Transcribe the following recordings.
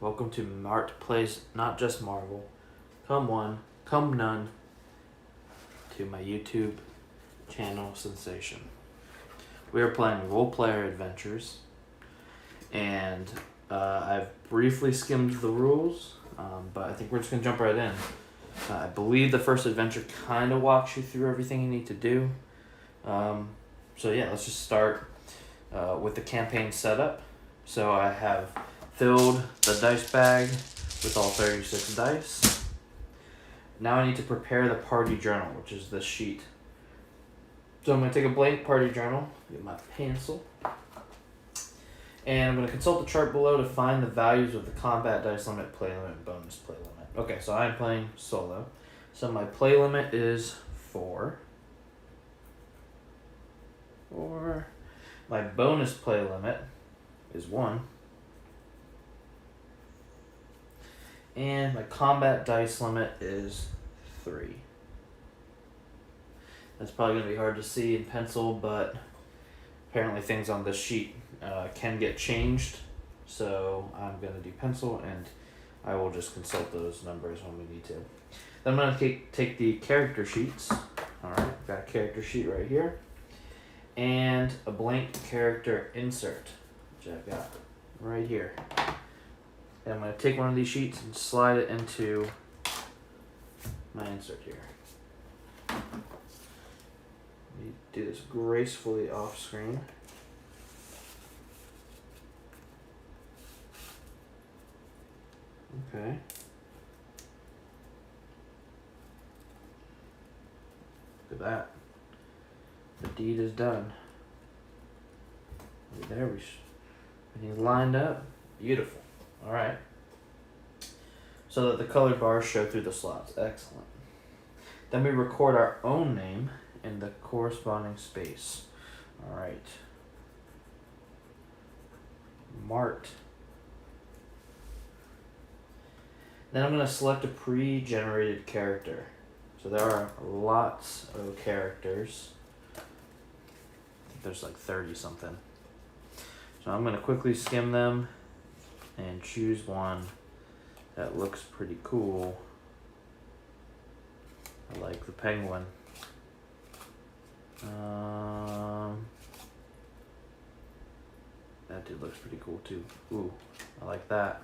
Welcome to Mart Plays Not Just Marvel. Come one, come none to my YouTube channel sensation. We are playing Role Player Adventures, and I've briefly skimmed the rules, but I think we're just going to jump right in. I believe the first adventure kind of walks you through everything you need to do. So yeah, let's just start with the campaign setup. So I have filled the dice bag with all 36 dice. Now I need to prepare the party journal, which is this sheet. So I'm going to take a blank party journal, get my pencil, and I'm going to consult the chart below to find the values of the combat dice limit, play limit, and bonus play limit. Okay, so I'm playing solo. So my play limit is 4. My bonus play limit is 1. And my combat dice limit is 3. That's probably going to be hard to see in pencil, but apparently things on this sheet can get changed. So I'm going to do pencil, and I will just consult those numbers when we need to. Then I'm going to take the character sheets. Alright, got a character sheet right here. And a blank character insert, which I've got right here. And I'm going to take one of these sheets and slide it into my insert here. Let me do this gracefully off screen. Okay. Look at that. The deed is done. There everything's lined up. Beautiful. Alright. So that the colored bars show through the slots. Excellent. Then we record our own name in the corresponding space. Alright. Mart. Then I'm going to select a pre-generated character. So there are lots of characters. I think there's like 30 something. So I'm going to quickly skim them and choose one that looks pretty cool. I like the penguin. That dude looks pretty cool too. Ooh, I like that.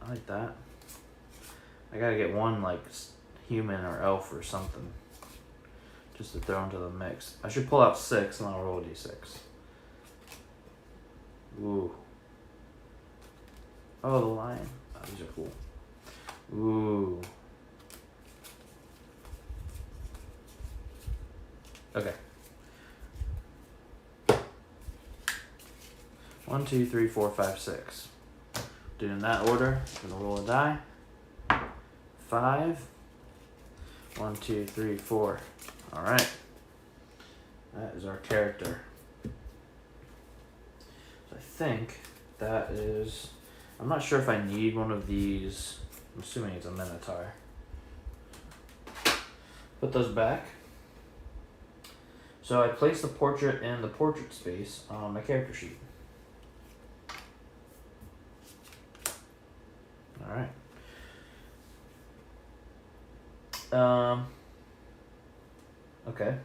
I like that. I gotta get one like human or elf or something, just to throw into the mix. I should pull out 6 and I'll roll a d6. Ooh. Oh, the lion. Oh, these are cool. Ooh. Okay. 1, 2, 3, 4, 5, 6. Do it in that order. I'm gonna roll a die. 5. 1, 2, 3, 4. All right. That is our character. So I think that is. I'm not sure if I need one of these. I'm assuming it's a Minotaur. Put those back. So I place the portrait in the portrait space on my character sheet. Alright. Okay.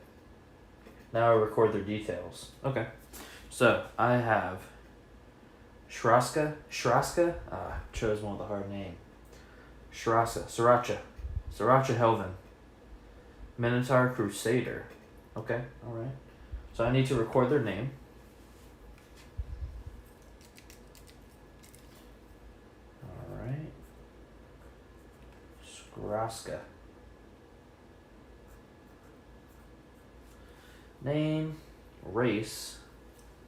Now I record their details. Okay. So I have Shraska? Chose one with a hard name. Sriracha Helven. Minotaur Crusader. Okay, alright. So I need to record their name. Alright. Skraska. Name, race,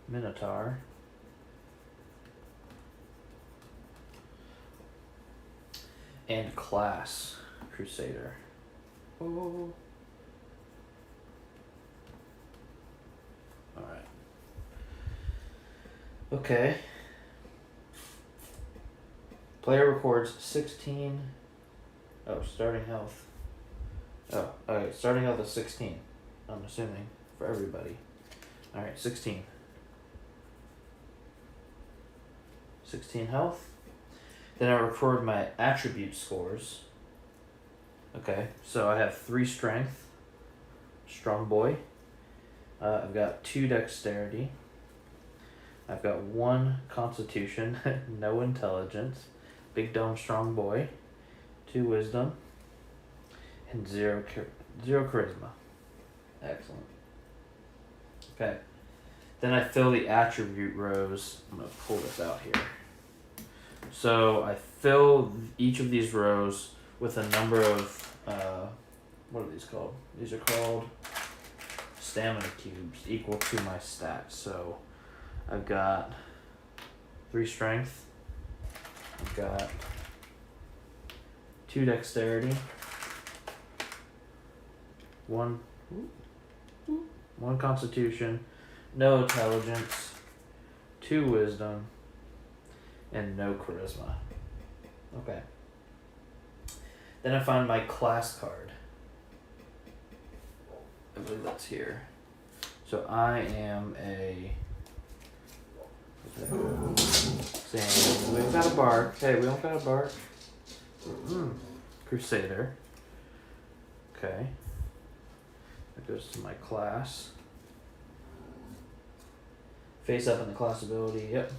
Minotaur. And class, Crusader. Oh. Alright. Okay. Player records 16. Oh, starting health. Oh, okay. Starting health is 16. I'm assuming for everybody. Alright, 16. 16 health. Then I record my attribute scores. Okay, so I have 3 strength, strong boy. I've got 2 dexterity. I've got 1 constitution, no intelligence, big dumb strong boy, 2 wisdom, and 0 charisma. Excellent. Okay, then I fill the attribute rows. I'm going to pull this out here. So I fill each of these rows with a number of, what are these called? These are called stamina cubes equal to my stats. So I've got 3 strength, I've got 2 dexterity, 1 constitution, no intelligence, 2 wisdom, and no charisma. Okay. Then I find my class card. I believe that's here. So I am a... Saying, we don't got a bard. Hey, we don't got a bard. Crusader. Okay. That goes to my class. Face up in the class ability, yep.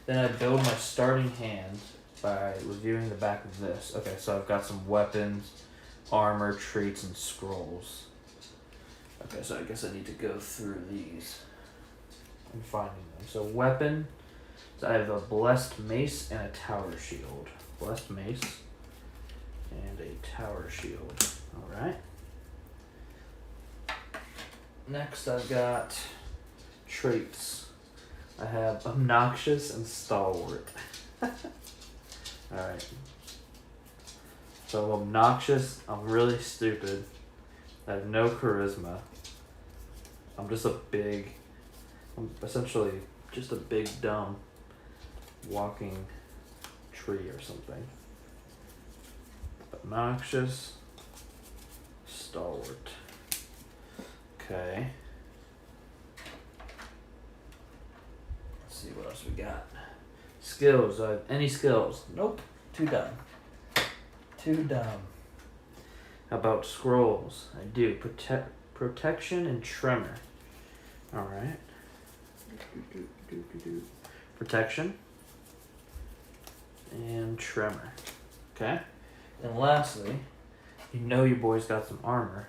Then I build my starting hand by reviewing the back of this. Okay, so I've got some weapons, armor, traits, and scrolls. Okay, so I guess I need to go through these and finding them. So weapon, so I have a blessed mace and a tower shield. Blessed mace and a tower shield. Alright. Next I've got traits. I have obnoxious and stalwart. Alright. So obnoxious, I'm really stupid. I have no charisma. I'm essentially just a big dumb walking tree or something. Obnoxious, stalwart. Okay. Let's see what else we got. Skills. Do I have any skills? Nope. Too dumb. Too dumb. How about scrolls? I do. Protection and tremor. Alright. Protection and tremor. Okay. And lastly, you know your boy's got some armor.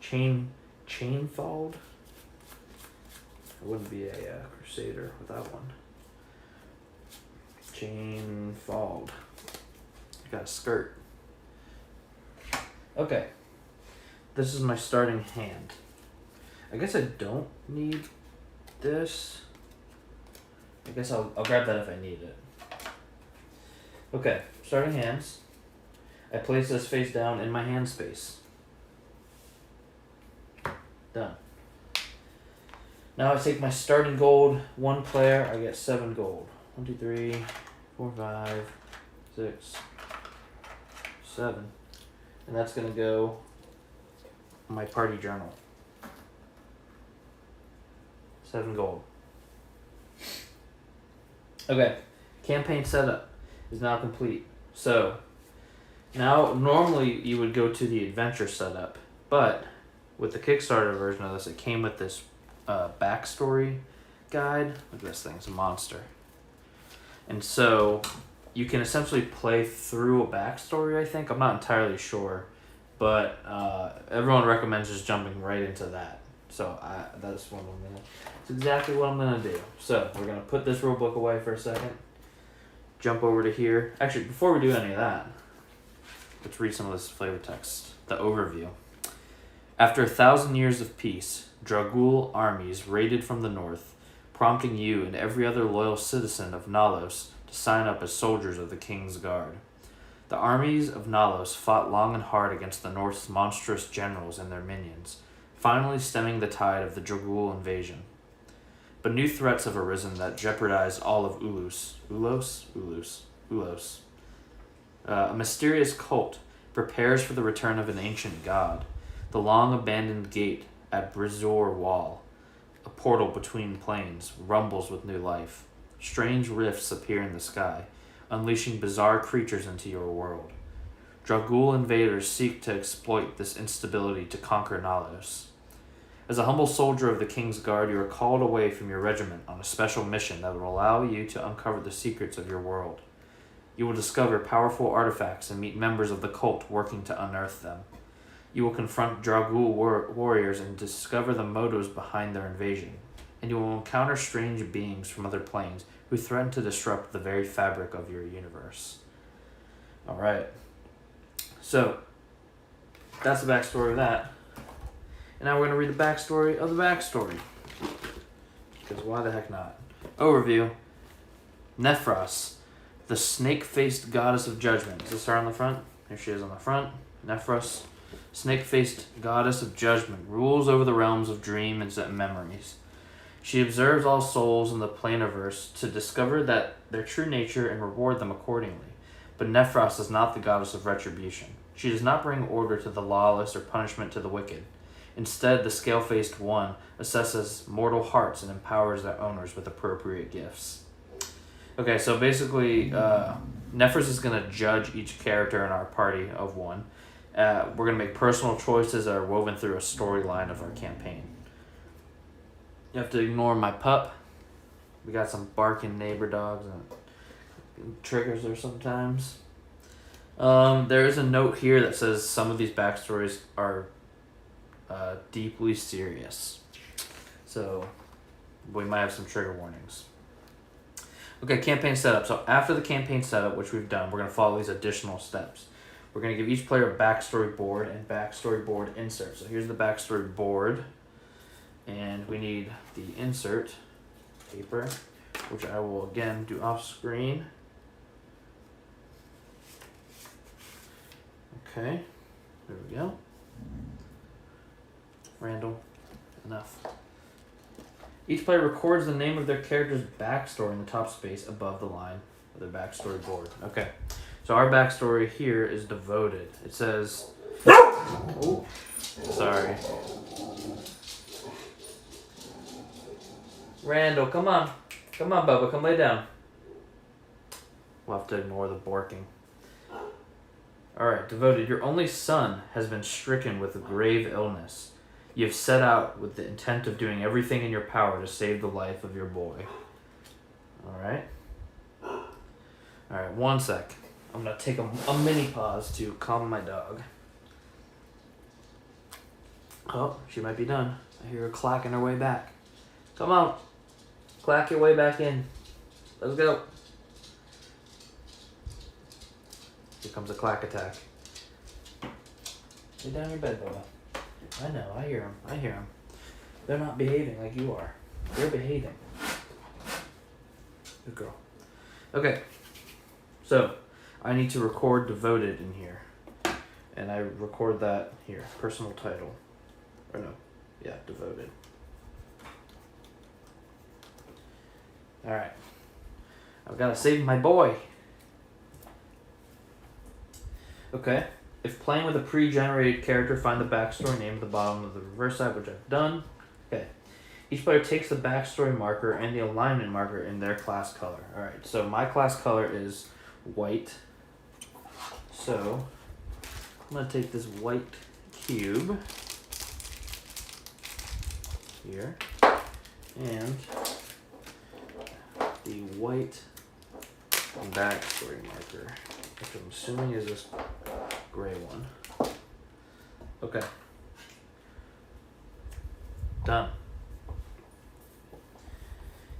Chainfold. I wouldn't be a crusader with that one. Chainfold. Got a skirt. Okay. This is my starting hand. I guess I don't need this. I guess I'll grab that if I need it. Okay, starting hands. I place this face down in my hand space. Done. Now I take my starting gold, 1 player, I get 7 gold. 1, 2, 3, 4, 5, 6, 7. And that's gonna go on my party journal. 7 gold. Okay, campaign setup is now complete. So, now normally you would go to the adventure setup, but with the Kickstarter version of this, it came with this backstory guide. Look at this thing, it's a monster. And so, you can essentially play through a backstory, I think. I'm not entirely sure, but everyone recommends just jumping right into that. So that's what it's exactly what I'm gonna do. So we're gonna put this rule book away for a second. Jump over to here. Actually, before we do any of that, let's read some of this flavor text. The overview. After 1,000 years of peace, Dragul armies raided from the north, prompting you and every other loyal citizen of Nalos to sign up as soldiers of the King's Guard. The armies of Nalos fought long and hard against the North's monstrous generals and their minions, finally stemming the tide of the Dragul invasion. But new threats have arisen that jeopardize all of Ulos. A mysterious cult prepares for the return of an ancient god. The long-abandoned gate at Outpost Wall, a portal between planes, rumbles with new life. strange rifts appear in the sky, unleashing bizarre creatures into your world. Dragul invaders seek to exploit this instability to conquer Nalos. As a humble soldier of the King's Guard, you are called away from your regiment on a special mission that will allow you to uncover the secrets of your world. You will discover powerful artifacts and meet members of the cult working to unearth them. You will confront Dragul warriors and discover the motives behind their invasion. And you will encounter strange beings from other planes who threaten to disrupt the very fabric of your universe. Alright. So, that's the backstory of that. And now we're going to read the backstory of the backstory. Because why the heck not? Overview. Nefros, the snake-faced goddess of judgment. Is this her on the front? Here she is on the front. Nefros, snake-faced goddess of judgment, rules over the realms of dreams and memories. She observes all souls in the planiverse to discover their true nature and reward them accordingly. But Nefros is not the goddess of retribution. She does not bring order to the lawless or punishment to the wicked. Instead, the scale-faced one assesses mortal hearts and empowers their owners with appropriate gifts. Okay, so basically, Nefros is going to judge each character in our party of one. We're going to make personal choices that are woven through a storyline of our campaign. You have to ignore my pup. We got some barking neighbor dogs and triggers her sometimes. There is a note here that says some of these backstories are deeply serious. So we might have some trigger warnings. Okay, campaign setup. So after the campaign setup, which we've done, we're going to follow these additional steps. We're going to give each player a backstory board and backstory board insert. So here's the backstory board. And we need the insert paper, which I will again do off screen. Okay, there we go. Randall, enough. Each player records the name of their character's backstory in the top space above the line of their backstory board. Okay, so our backstory here is devoted. It says, oh, sorry. Randall, come on. Come on, Bubba, come lay down. We'll have to ignore the barking. Alright, devoted. Your only son has been stricken with a grave illness. You have set out with the intent of doing everything in your power to save the life of your boy. Alright? Alright, one sec. I'm going to take a mini pause to calm my dog. Oh, she might be done. I hear her clacking her way back. Come on. Clack your way back in. Let's go. Here comes a clack attack. Lay down your bed, Bubba. I know, I hear them. They're not behaving like you are. They're behaving. Good girl. Okay. So, I need to record devoted in here. And I record that here. Personal title. Or no. Yeah, devoted. Alright. I've got to save my boy. Okay. If playing with a pre-generated character, find the backstory name at the bottom of the reverse side, which I've done. Okay. Each player takes the backstory marker and the alignment marker in their class color. Alright, so my class color is white. So, I'm going to take this white cube here and the white backstory marker, which I'm assuming is this gray one. Okay. Done.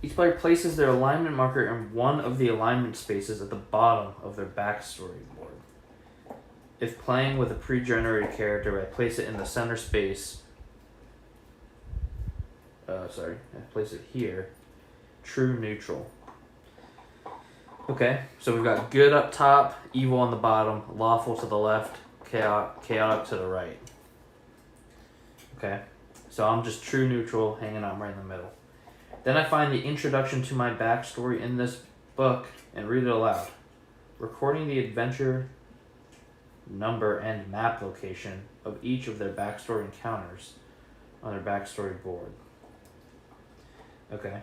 Each player places their alignment marker in one of the alignment spaces at the bottom of their backstory board. If playing with a pre-generated character, I place it in the center space. I place it here. True, neutral. Okay, so we've got good up top, evil on the bottom, lawful to the left, chaotic to the right. Okay, so I'm just true, neutral, hanging out right in the middle. Then I find the introduction to my backstory in this book and read it aloud, recording the adventure, number, and map location of each of their backstory encounters on their backstory board. Okay.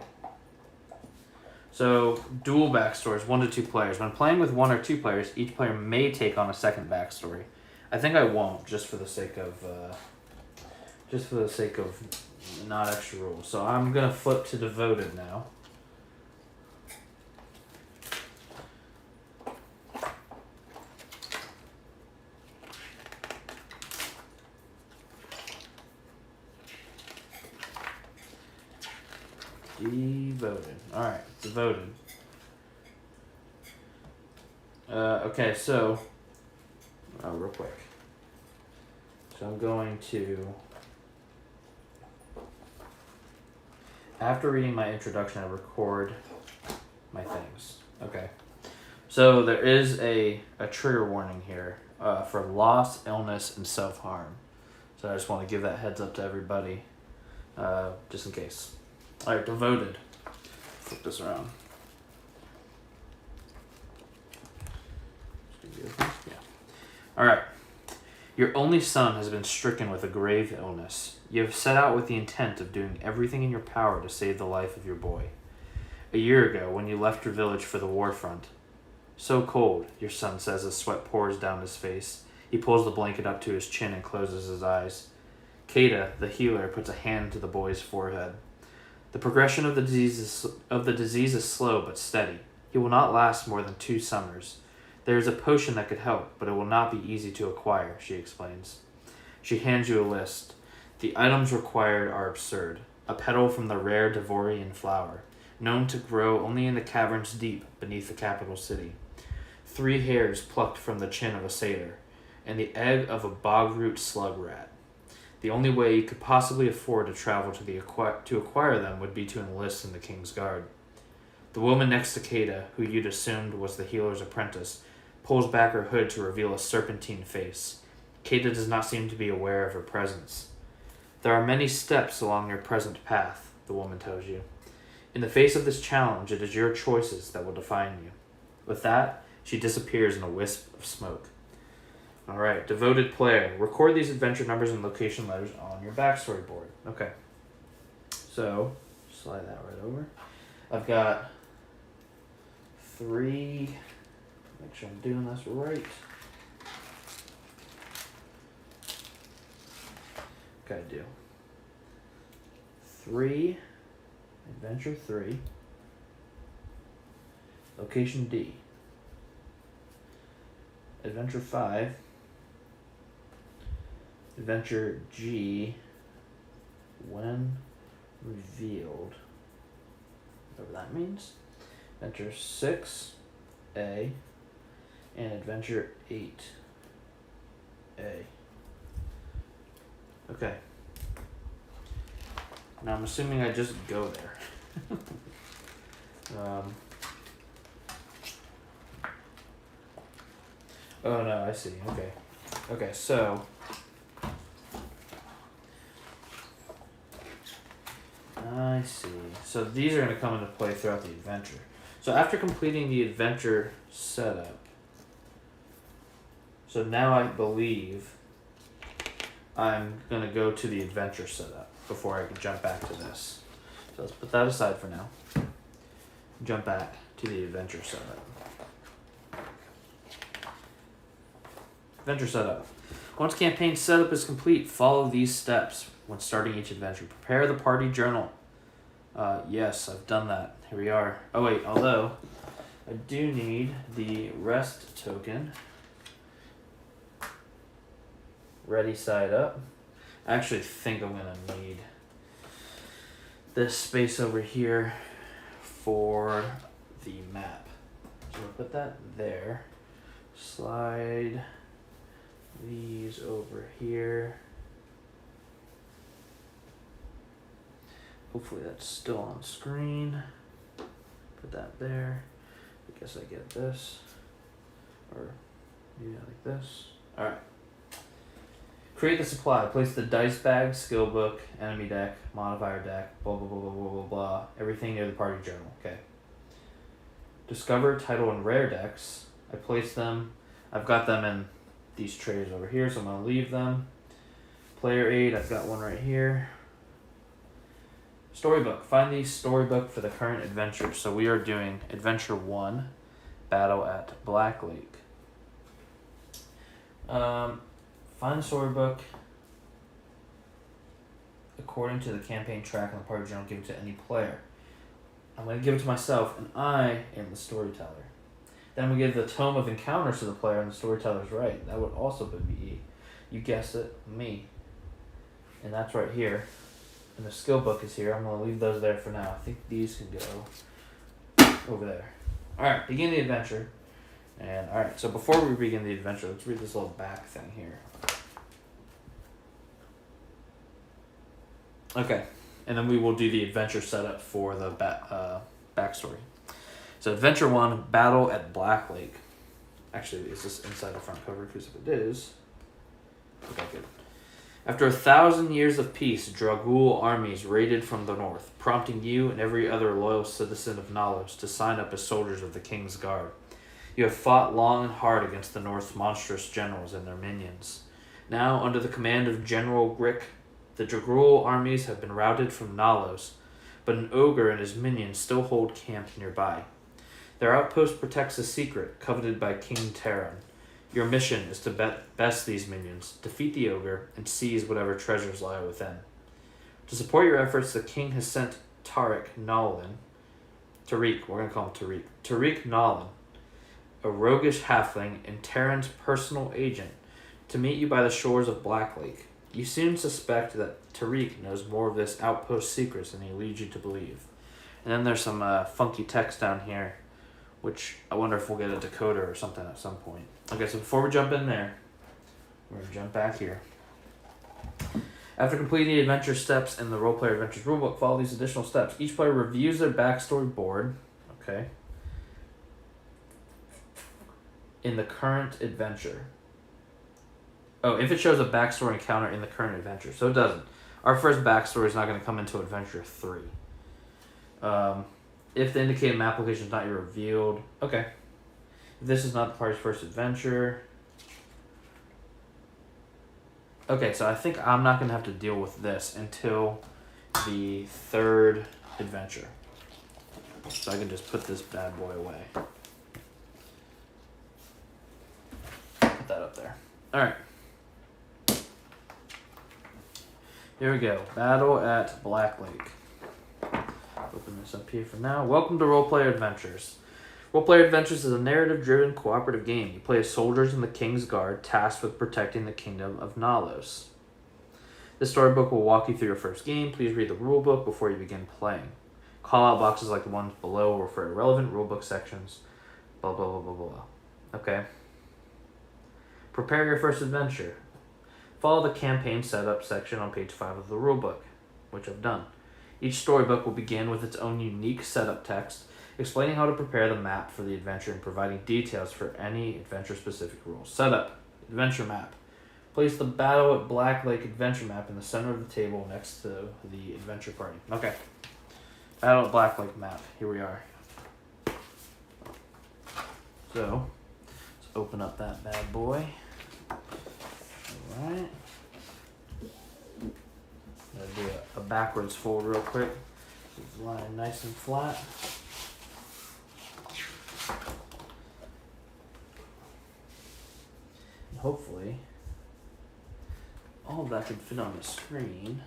So, dual backstories, 1 to 2 players. When playing with 1 or 2 players, each player may take on a second backstory. I think I won't, just for the sake of not extra rules. So I'm gonna flip to devoted now. Devoted. Alright, devoted. Okay, so real quick. So I'm going to, after reading my introduction, I record my things. Okay. So there is a trigger warning here for loss, illness, and self-harm. So I just want to give that heads up to everybody, just in case. Alright, devoted. Flip this around. Yeah. Alright. Your only son has been stricken with a grave illness. You have set out with the intent of doing everything in your power to save the life of your boy. A year ago, when you left your village for the war front. So cold, your son says as sweat pours down his face. He pulls the blanket up to his chin and closes his eyes. Kata, the healer, puts a hand to the boy's forehead. The progression of the disease is slow but steady. He will not last more than 2 summers. There is a potion that could help, but it will not be easy to acquire, she explains. She hands you a list. The items required are absurd. A petal from the rare Devorian flower, known to grow only in the caverns deep beneath the capital city. 3 hairs plucked from the chin of a satyr, and the egg of a bog-root slug rat. The only way you could possibly afford to travel to acquire them would be to enlist in the King's Guard. The woman next to Kata, who you'd assumed was the healer's apprentice, pulls back her hood to reveal a serpentine face. Kata does not seem to be aware of her presence. There are many steps along your present path, the woman tells you. In the face of this challenge, it is your choices that will define you. With that, she disappears in a wisp of smoke. Alright, devoted player. Record these adventure numbers and location letters on your backstory board. Okay. So, slide that right over. I've got 3. Make sure I'm doing this right. Okay, I do. 3. Adventure 3. Location D. Adventure 5. Adventure G. When revealed. Whatever that means. Adventure 6. A. And Adventure 8. A. Okay. Now I'm assuming I just go there. Oh no, I see. Okay. Okay, so I see. So these are going to come into play throughout the adventure. So after completing the adventure setup, so now I believe I'm going to go to the adventure setup before I can jump back to this. So let's put that aside for now. Jump back to the adventure setup. Adventure setup. Once campaign setup is complete, follow these steps when starting each adventure. Prepare the party journal. Yes, I've done that. Here we are. Oh wait, although I do need the rest token. Ready side up. I actually think I'm gonna need this space over here for the map. So we'll put that there. Slide these over here. Hopefully that's still on screen. Put that there. I guess I get this. Or, yeah, like this. Alright. Create the supply. Place the dice bag, skill book, enemy deck, modifier deck, blah, blah, blah, blah, blah, blah, blah. Everything near the party journal. Okay. Discover, title, and rare decks. I place them. I've got them in these trays over here, so I'm going to leave them. Player aid, I've got one right here. Storybook. Find the storybook for the current adventure. So we are doing Adventure 1, Battle at Black Lake. Find the storybook according to the campaign track on the party journal given to any player. I'm going to give it to myself, and I am the storyteller. Then we give the Tome of Encounters to the player, and the storyteller's right. That would also be E. You guessed it, me. And that's right here. And the skill book is here. I'm going to leave those there for now. I think these can go over there. Alright, begin the adventure. And alright, so before we begin the adventure, let's read this little back thing here. Okay, and then we will do the adventure setup for the backstory. So Adventure 1, Battle at Black Lake. Actually, is this inside the front cover? Because if it is... Okay, good. After 1,000 years of peace, Dragul armies raided from the north, prompting you and every other loyal citizen of Nalos to sign up as soldiers of the King's Guard. You have fought long and hard against the North's monstrous generals and their minions. Now, under the command of General Grick, the Dragul armies have been routed from Nalos, but an ogre and his minions still hold camp nearby. Their outpost protects a secret coveted by King Terran. Your mission is to best these minions, defeat the ogre, and seize whatever treasures lie within. To support your efforts, the king has sent Tariq, we're going to call him Tariq Nolan, a roguish halfling and Terran's personal agent, to meet you by the shores of Black Lake. You soon suspect that Tariq knows more of this outpost secrets than he leads you to believe. And then there's some funky text down here, which I wonder if we'll get a decoder or something at some point. Okay, so before we jump in there, we're going to jump back here. After completing the adventure steps in the Roleplayer Adventures rulebook, follow these additional steps. Each player reviews their backstory board, okay, in the current adventure. Oh, if it shows a backstory encounter in the current adventure. So it doesn't. Our first backstory is not going to come into Adventure 3. If the indicated map location is not yet revealed. Okay. If this is not the party's first adventure. Okay, so I think I'm not going to have to deal with this until the third adventure. So I can just put this bad boy away. Put that up there. Alright. Here we go. Battle at Black Lake. Open this up here for now. Welcome to Roleplayer Adventures. Roleplayer Adventures is a narrative-driven cooperative game. You play as soldiers in the King's Guard, tasked with protecting the Kingdom of Nalos. This storybook will walk you through your first game. Please read the rulebook before you begin playing. Call-out boxes like the ones below will refer to relevant rulebook sections. Blah, blah, blah, blah, blah. Okay. Prepare your first adventure. Follow the campaign setup section on page 5 of the rulebook, which I've done. Each storybook will begin with its own unique setup text, explaining how to prepare the map for the adventure and providing details for any adventure-specific rules. Setup. Adventure map. Place the Battle at Black Lake adventure map in the center of the table next to the adventure party. Okay. Battle at Black Lake map. Here we are. So, let's open up that bad boy. Alright. I'm going to do a backwards fold real quick. It's lying nice and flat. And hopefully, all of that can fit on the screen.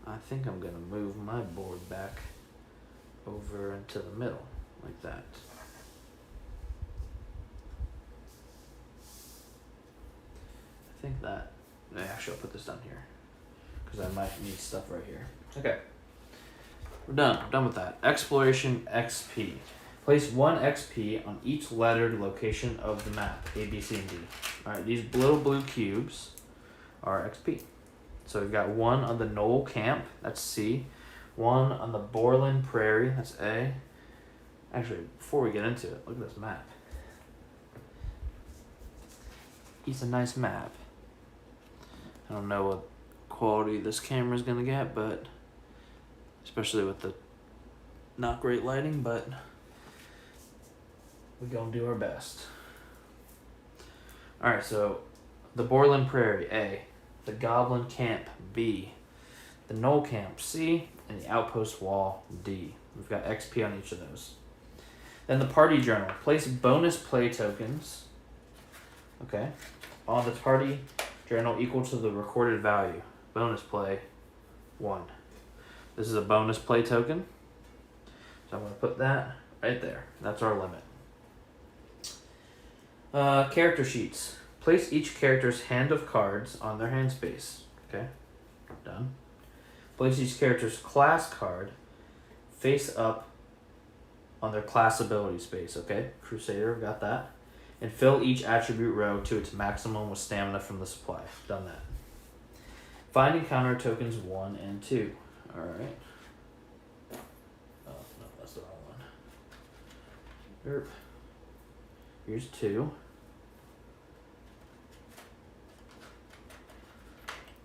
I think I'm going to move my board back over into the middle, like that. I think that, actually I'll put this down here, because I might need stuff right here. Okay. We're done with that. Exploration XP. Place 1 XP on each lettered location of the map, A, B, C, and D. Alright, these little blue cubes are XP. So we've got 1 on the Knoll Camp, that's C. 1 on the Borland Prairie, that's A. Actually, before we get into it, look at this map. It's a nice map. I don't know what quality this camera's gonna get, but especially with the not great lighting, but we're gonna do our best. Alright, so the Borland Prairie, A. The Goblin Camp, B. the Knoll Camp C, and the Outpost Wall D. We've got XP on each of those. Then the Party Journal. Place bonus play tokens, okay, on the Party Journal equal to the recorded value. Bonus play, 1. This is a bonus play token. So I'm going to put that right there. That's our limit. Character sheets. Place each character's hand of cards on their hand space. Okay, done. Place each character's class card face up on their class ability space. Okay, Crusader, got that. And fill each attribute row to its maximum with stamina from the supply. Done that. Find and counter tokens 1 and 2. Alright. Oh, no, that's the wrong one. Derp. Here's 2.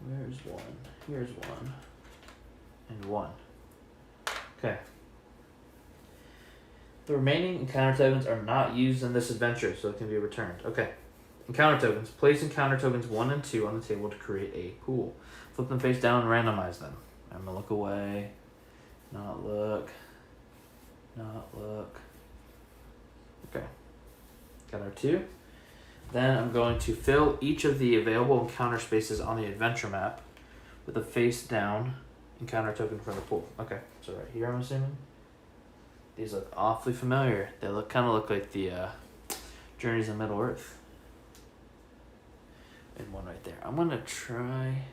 Where's 1? Here's 1. And 1. Okay. The remaining encounter tokens are not used in this adventure, so it can be returned. Okay. Encounter tokens. Place encounter tokens 1 and 2 on the table to create a pool. Flip them face down and randomize them. I'm going to look away. Not look. Not look. Okay. Got our 2. Then I'm going to fill each of the available encounter spaces on the adventure map with a face down encounter token from the pool. Okay, so right here I'm assuming. These look awfully familiar. They kind of look like the Journeys in Middle Earth. And one right there. I'm gonna try.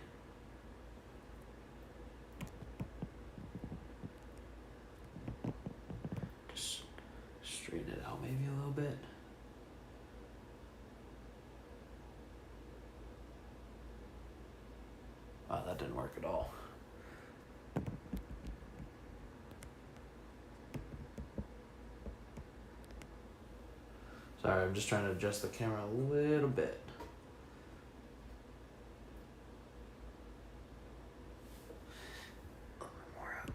Just straighten it out maybe a little bit. Oh, that didn't work at all. Sorry, I'm just trying to adjust the camera a little bit. More out.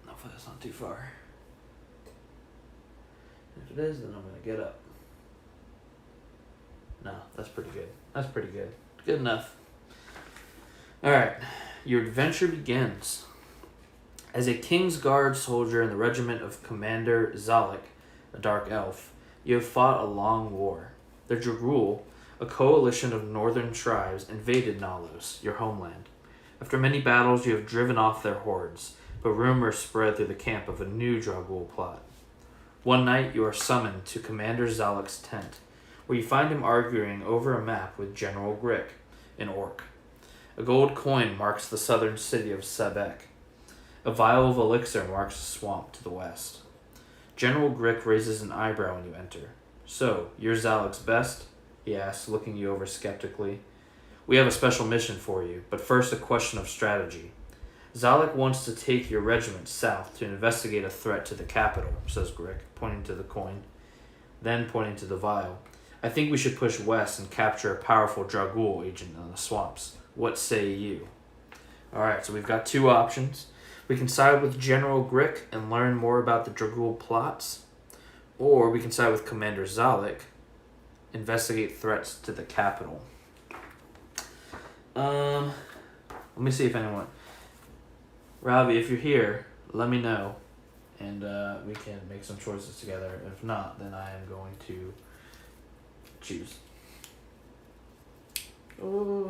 Hopefully that's not too far. If it is, then I'm going to get up. No, that's pretty good. That's pretty good. Good enough. Alright, your adventure begins. As a King's Guard soldier in the regiment of Commander Zalek, a dark elf, you have fought a long war. The Dragul, a coalition of northern tribes, invaded Nalos, your homeland. After many battles, you have driven off their hordes, but rumors spread through the camp of a new Dragul plot. One night, you are summoned to Commander Zalek's tent, where you find him arguing over a map with General Grick, an orc. A gold coin marks the southern city of Sebek. A vial of elixir marks a swamp to the west. General Grick raises an eyebrow when you enter. So, you're Zalek's best? He asks, looking you over skeptically. We have a special mission for you, but first a question of strategy. Zalek wants to take your regiment south to investigate a threat to the capital, says Grick, pointing to the coin, then pointing to the vial. I think we should push west and capture a powerful Dragul agent in the swamps. What say you? Alright, so we've got 2 options. We can side with General Grick and learn more about the Dragul plots, or we can side with Commander Zalek, investigate threats to the capital. Let me see if anyone... Robbie, if you're here, let me know, and we can make some choices together. If not, then I am going to choose. Oh...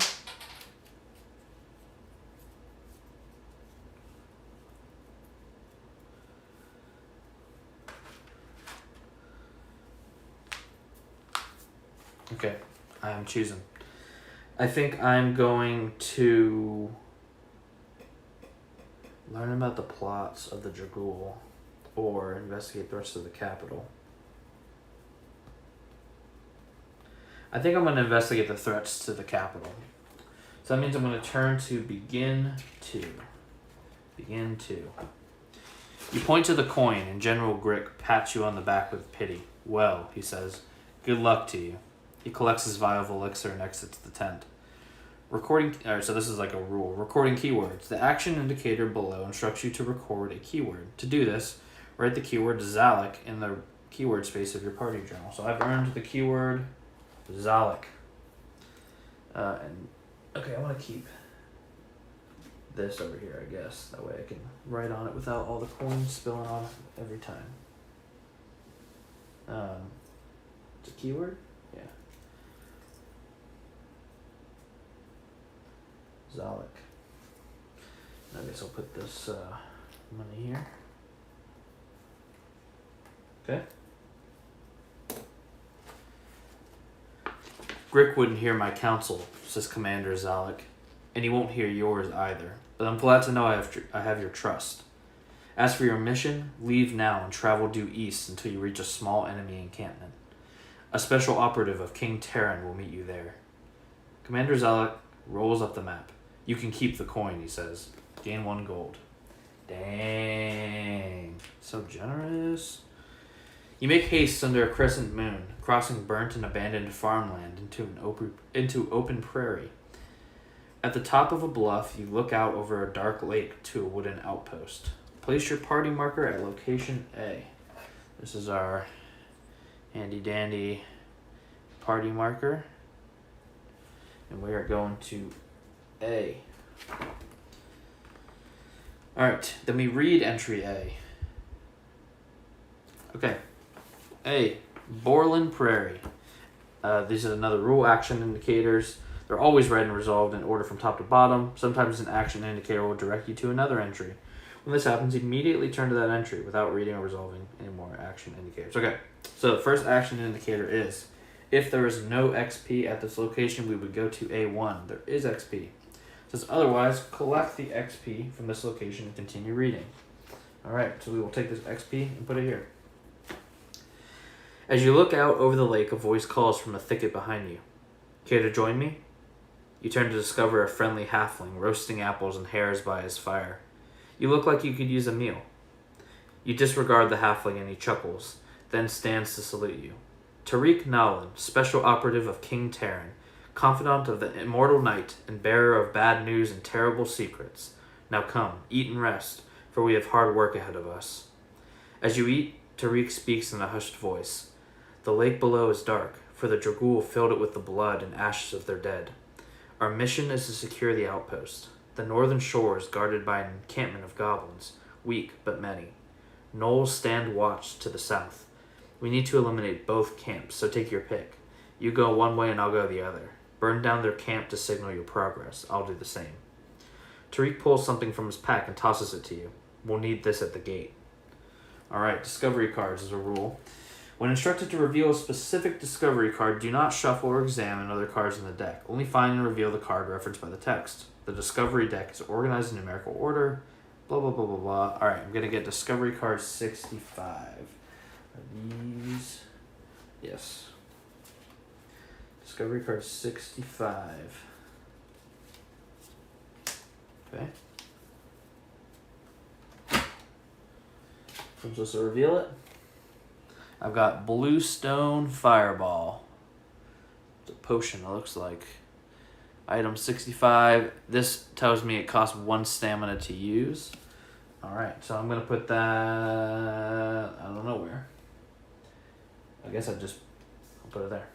Okay, I am choosing. I think I'm going to learn about the plots of the Dragul or investigate threats to the capital. I think I'm going to investigate the threats to the capital. So that means I'm going to turn to begin 2. Begin 2. You point to the coin and General Grick pats you on the back with pity. Well, he says, good luck to you. He collects his vial of elixir and exits the tent. So this is like a rule. Recording keywords. The action indicator below instructs you to record a keyword. To do this, write the keyword Zalek in the keyword space of your party journal. So I've earned the keyword Zalek. Okay, I want to keep this over here, I guess. That way I can write on it without all the coins spilling on every time. It's a keyword? Yeah. Zalek. I guess I'll put this money here. Okay. Grick wouldn't hear my counsel, says Commander Zalek, and he won't hear yours either. But I'm glad to know I have your trust. As for your mission, leave now and travel due east until you reach a small enemy encampment. A special operative of King Terran will meet you there. Commander Zalek rolls up the map. You can keep the coin, he says. Gain 1 gold. Dang. So generous. You make haste under a crescent moon, crossing burnt and abandoned farmland into open prairie. At the top of a bluff, you look out over a dark lake to a wooden outpost. Place your party marker at location A. This is our handy-dandy party marker. And we are going to A. Alright, then we read entry A. Okay. A. Borland Prairie. These are another rule action indicators. They're always read and resolved in order from top to bottom. Sometimes an action indicator will direct you to another entry. When this happens, immediately turn to that entry without reading or resolving any more action indicators. Okay, so the first action indicator is, if there is no XP at this location, we would go to A1. There is XP. It says otherwise, collect the XP from this location and continue reading. Alright, so we will take this XP and put it here. As you look out over the lake, a voice calls from a thicket behind you. Care to join me? You turn to discover a friendly halfling roasting apples and hares by his fire. You look like you could use a meal. You disregard the halfling and he chuckles, then stands to salute you. Tariq Nowlin, special operative of King Terran, confidant of the immortal knight and bearer of bad news and terrible secrets. Now come, eat and rest, for we have hard work ahead of us. As you eat, Tariq speaks in a hushed voice. The lake below is dark, for the Dragool filled it with the blood and ashes of their dead. Our mission is to secure the outpost. The northern shore is guarded by an encampment of goblins, weak but many. Gnolls stand watch to the south. We need to eliminate both camps, so take your pick. You go one way and I'll go the other. Burn down their camp to signal your progress. I'll do the same. Tariq pulls something from his pack and tosses it to you. We'll need this at the gate. Alright, discovery cards is a rule. When instructed to reveal a specific discovery card, do not shuffle or examine other cards in the deck. Only find and reveal the card referenced by the text. The discovery deck is organized in numerical order. Blah, blah, blah, blah, blah. Alright, I'm going to get discovery card 65. Are these? Yes. Discovery card 65. Okay. I'm supposed to reveal it. I've got Bluestone Fireball. It's a potion, it looks like. Item 65. This tells me it costs 1 stamina to use. Alright, so I'm going to put that... I don't know where. I guess I'll put it there.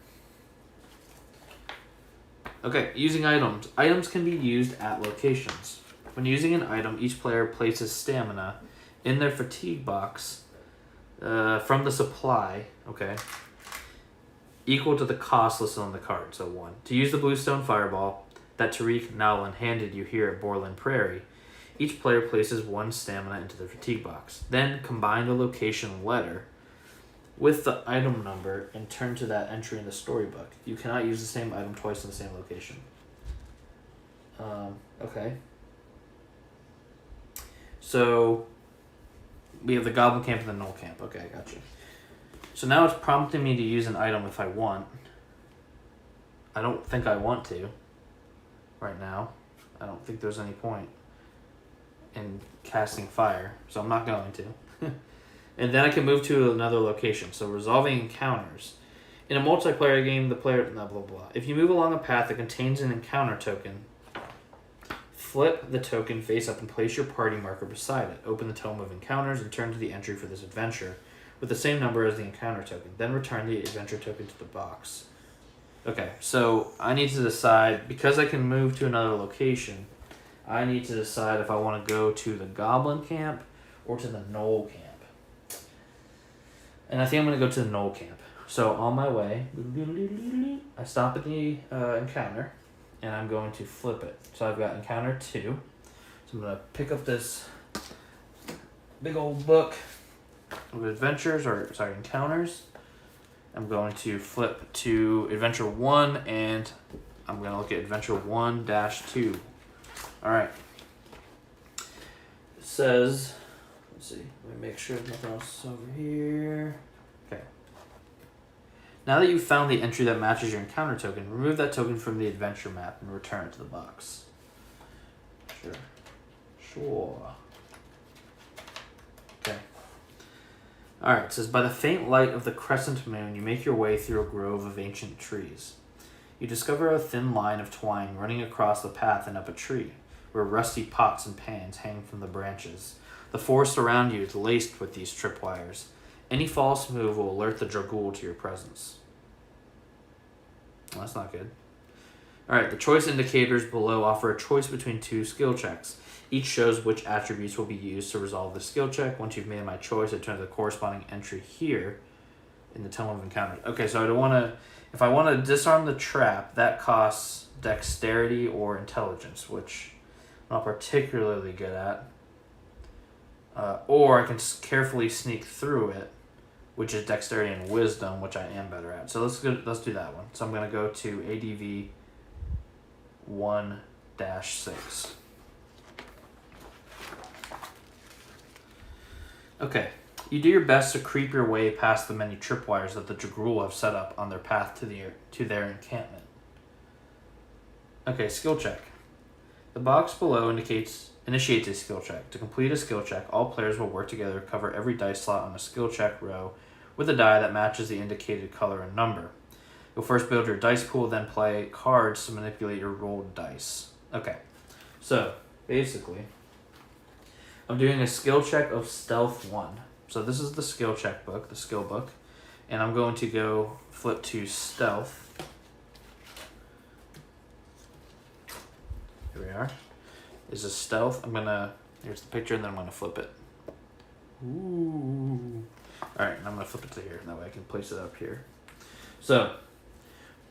Okay, using items. Items can be used at locations. When using an item, each player places stamina in their fatigue box from the supply, okay, equal to the cost listed on the card, so 1. To use the Bluestone Fireball that Tariq Nowlin handed you here at Borland Prairie, each player places 1 stamina into their fatigue box. Then combine the location letter with the item number and turn to that entry in the storybook. You cannot use the same item twice in the same location. Okay. So we have the Goblin Camp and the Gnoll Camp. Okay, I got you. So now it's prompting me to use an item if I want. I don't think I want to right now. I don't think there's any point in casting fire, so I'm not going to. And then I can move to another location. So resolving encounters. In a multiplayer game, the player... blah, blah, blah. If you move along a path that contains an encounter token, flip the token face up and place your party marker beside it. Open the Tome of Encounters and turn to the entry for this adventure with the same number as the encounter token. Then return the adventure token to the box. Okay, so I need to decide, because I can move to another location, I need to decide if I want to go to the Goblin camp or to the Gnoll camp. And I think I'm going to go to the Gnoll camp. So on my way, I stop at the encounter, and I'm going to flip it. So I've got encounter 2. So I'm going to pick up this big old book of encounters. I'm going to flip to adventure 1, and I'm going to look at adventure 1-2. Alright. It says, let's see, let me make sure there's nothing else over here. Okay. Now that you've found the entry that matches your encounter token, remove that token from the adventure map and return it to the box. Sure. Okay. Alright, it says, by the faint light of the crescent moon, you make your way through a grove of ancient trees. You discover a thin line of twine running across the path and up a tree, where rusty pots and pans hang from the branches. The forest around you is laced with these tripwires. Any false move will alert the Dragul to your presence. Well, that's not good. Alright, the choice indicators below offer a choice between 2 skill checks. Each shows which attributes will be used to resolve the skill check. Once you've made my choice, I turn to the corresponding entry here in the Tome of Encounters. Okay, so if I want to disarm the trap, that costs dexterity or intelligence, which I'm not particularly good at. Or I can carefully sneak through it, which is dexterity and wisdom, which I am better at. So let's do that one. So I'm going to go to ADV 1-6. Okay. You do your best to creep your way past the many tripwires that the Dragul have set up on their path to their encampment. Okay, skill check. The box below initiates a skill check. To complete a skill check, all players will work together to cover every dice slot on the skill check row with a die that matches the indicated color and number. You'll first build your dice pool, then play cards to manipulate your rolled dice. Okay, so basically, I'm doing a skill check of Stealth 1. So this is the skill check book, the skill book, and I'm going to go flip to Stealth. Here we are. This is Stealth. Here's the picture, and then I'm gonna flip it. Ooh. Alright, and I'm gonna flip it to here, that way I can place it up here. So,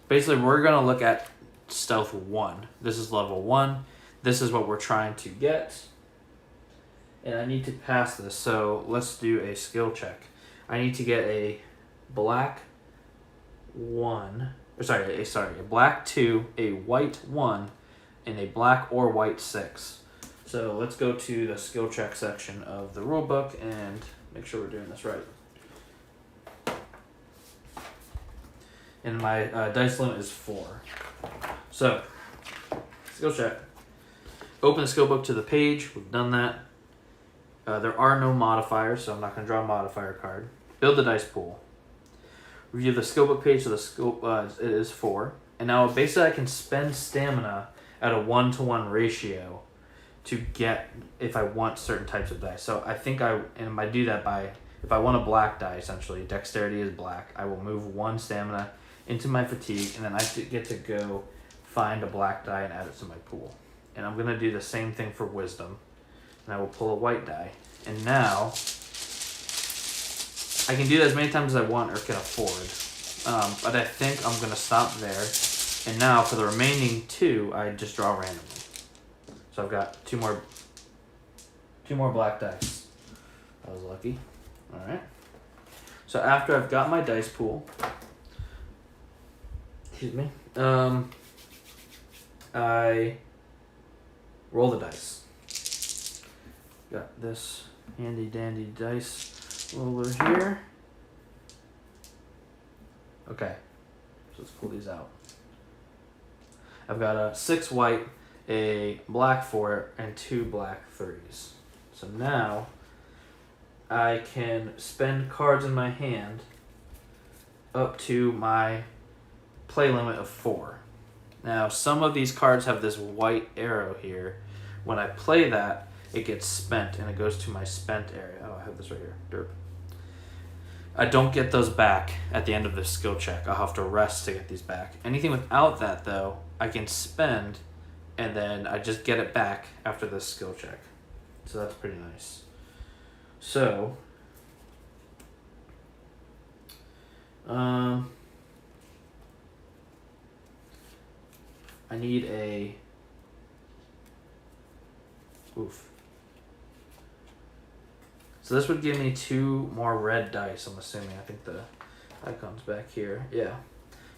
basically we're gonna look at Stealth 1. This is level 1. This is what we're trying to get. And I need to pass this, so let's do a skill check. I need to get a black 1, a black 2, a white 1, and a black or white 6. So let's go to the skill check section of the rule book and make sure we're doing this right. And my dice limit is 4. So, skill check. Open the skill book to the page. We've done that. There are no modifiers, so I'm not going to draw a modifier card. Build the dice pool. Review the skill book page, so the skill it is 4. And now basically I can spend stamina at a 1-to-1 ratio to get if I want certain types of dice. So I think I do that by, if I want a black die, essentially, dexterity is black, I will move 1 stamina into my fatigue, and then I get to go find a black die and add it to my pool. And I'm going to do the same thing for wisdom. And I will pull a white die. And now, I can do that as many times as I want or can afford. But I think I'm going to stop there. And now, for the remaining 2, I just draw randomly. So I've got 2 more black dice. I was lucky. Alright. So after I've got my dice pool, I roll the dice. Got this handy dandy dice roller here. Okay, so let's pull these out. I've got a 6 white, a black 4, and 2 black 3s. So now I can spend cards in my hand up to my play limit of 4. Now some of these cards have this white arrow here. When I play that, it gets spent and it goes to my spent area. Oh, I have this right here. Derp. I don't get those back at the end of this skill check. I'll have to rest to get these back. Anything without that, though, I can spend and then I just get it back after this skill check. So that's pretty nice. So, I need a, oof. So this would give me 2 more red dice, I'm assuming. I think the icon's back here. Yeah.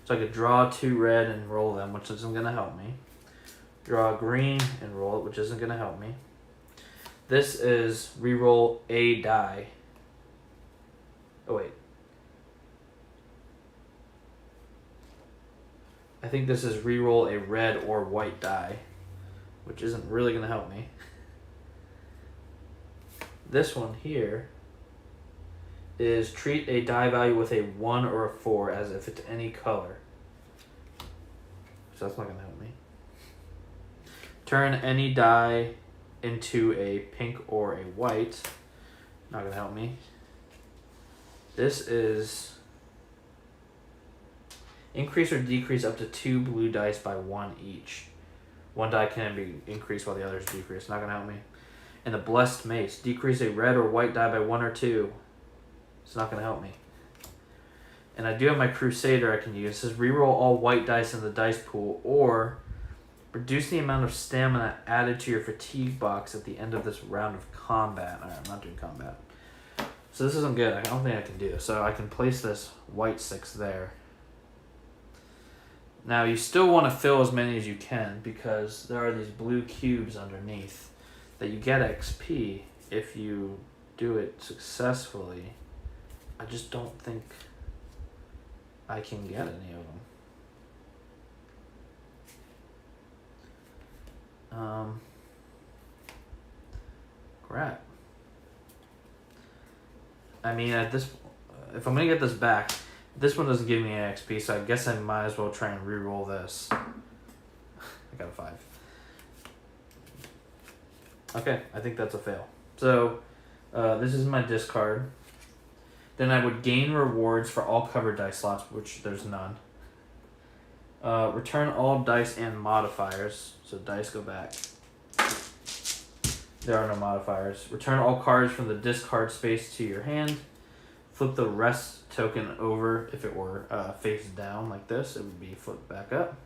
So I could draw 2 red and roll them, which isn't going to help me. Draw green and roll it, which isn't going to help me. This is reroll a die. Oh, wait. I think this is reroll a red or white die, which isn't really going to help me. This one here is treat a die value with a 1 or a 4 as if it's any color. So that's not going to help me. Turn any die into a pink or a white. Not going to help me. This is increase or decrease up to 2 blue dice by 1 each. 1 die can be increased while the others decrease. Not going to help me. And the Blessed Mace. Decrease a red or white die by 1 or 2. It's not going to help me. And I do have my Crusader I can use. It says reroll all white dice in the dice pool, or reduce the amount of stamina added to your fatigue box at the end of this round of combat. Alright, I'm not doing combat. So this isn't good. I don't think I can do this. So I can place this white 6 there. Now you still want to fill as many as you can, because there are these blue cubes underneath that you get XP if you do it successfully. I just don't think I can get any of them. Crap. I mean, at this, if I'm gonna get this back, this one doesn't give me any XP, so I guess I might as well try and re-roll this. I got a 5. Okay, I think that's a fail. So, this is my discard. Then I would gain rewards for all covered dice slots, which there's none. Return all dice and modifiers. So dice go back. There are no modifiers. Return all cards from the discard space to your hand. Flip the rest token over. If it were face down like this, it would be flipped back up.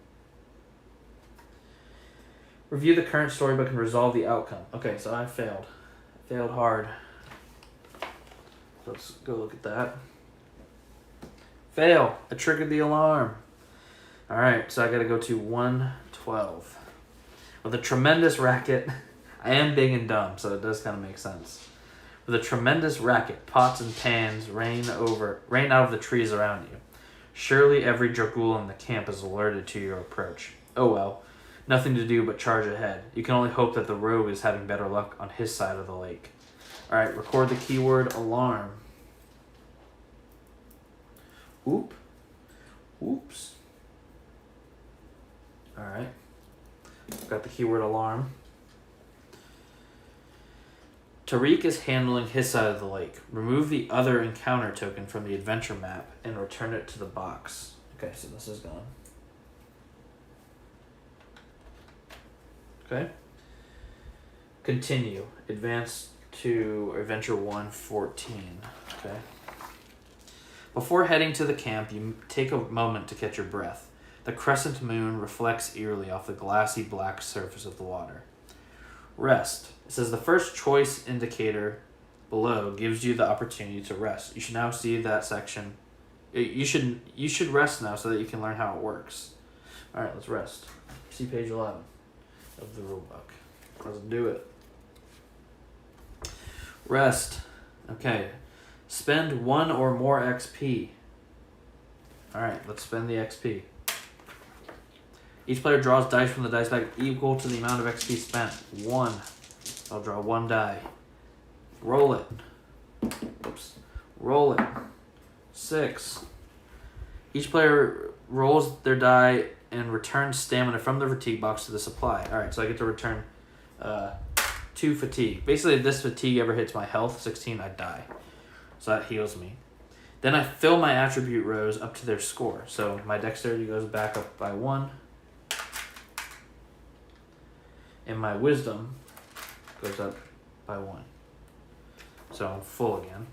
Review the current storybook and resolve the outcome. Okay, so I failed. Failed hard. Let's go look at that. Fail. I triggered the alarm. Alright, so I gotta go to 112. With a tremendous racket. I am big and dumb, so it does kind of make sense. With a tremendous racket, pots and pans rain out of the trees around you. Surely every Dragul in the camp is alerted to your approach. Oh well. Nothing to do but charge ahead. You can only hope that the rogue is having better luck on his side of the lake. Alright, record the keyword alarm. Oop. Oops. Alright. Got the keyword alarm. Tariq is handling his side of the lake. Remove the other encounter token from the adventure map and return it to the box. Okay, so this is gone. Okay. Continue. Advance to Adventure 114. Okay. Before heading to the camp, you take a moment to catch your breath. The crescent moon reflects eerily off the glassy black surface of the water. Rest. It says the first choice indicator below gives you the opportunity to rest. You should now see that section. You should rest now so that you can learn how it works. All right, let's rest. See page 11 of the rulebook. Let's do it. Rest. Okay. Spend 1 or more XP. Alright, let's spend the XP. Each player draws dice from the dice bag equal to the amount of XP spent. 1. I'll draw 1 die. Roll it. Oops. Roll it. 6. Each player rolls their die and returns stamina from the fatigue box to the supply. Alright, so I get to return 2 fatigue. Basically, if this fatigue ever hits my health, 16, I die. So that heals me. Then I fill my attribute rows up to their score. So my dexterity goes back up by 1. And my wisdom goes up by 1. So I'm full again.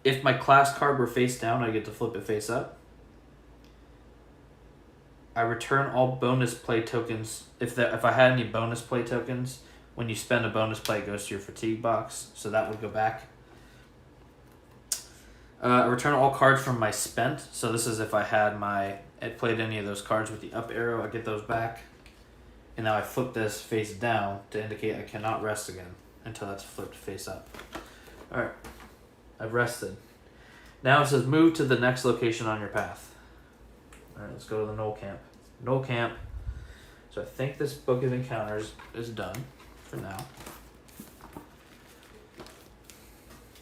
If my class card were face down, I get to flip it face up. I return all bonus play tokens. If I had any bonus play tokens, when you spend a bonus play, it goes to your fatigue box. So that would go back. I return all cards from my spent. So this is if I had played any of those cards with the up arrow, I get those back. And now I flip this face down to indicate I cannot rest again until that's flipped face up. Alright, I've rested. Now it says move to the next location on your path. Alright, let's go to the Knoll Camp. Knoll Camp. So I think this Book of Encounters is done for now.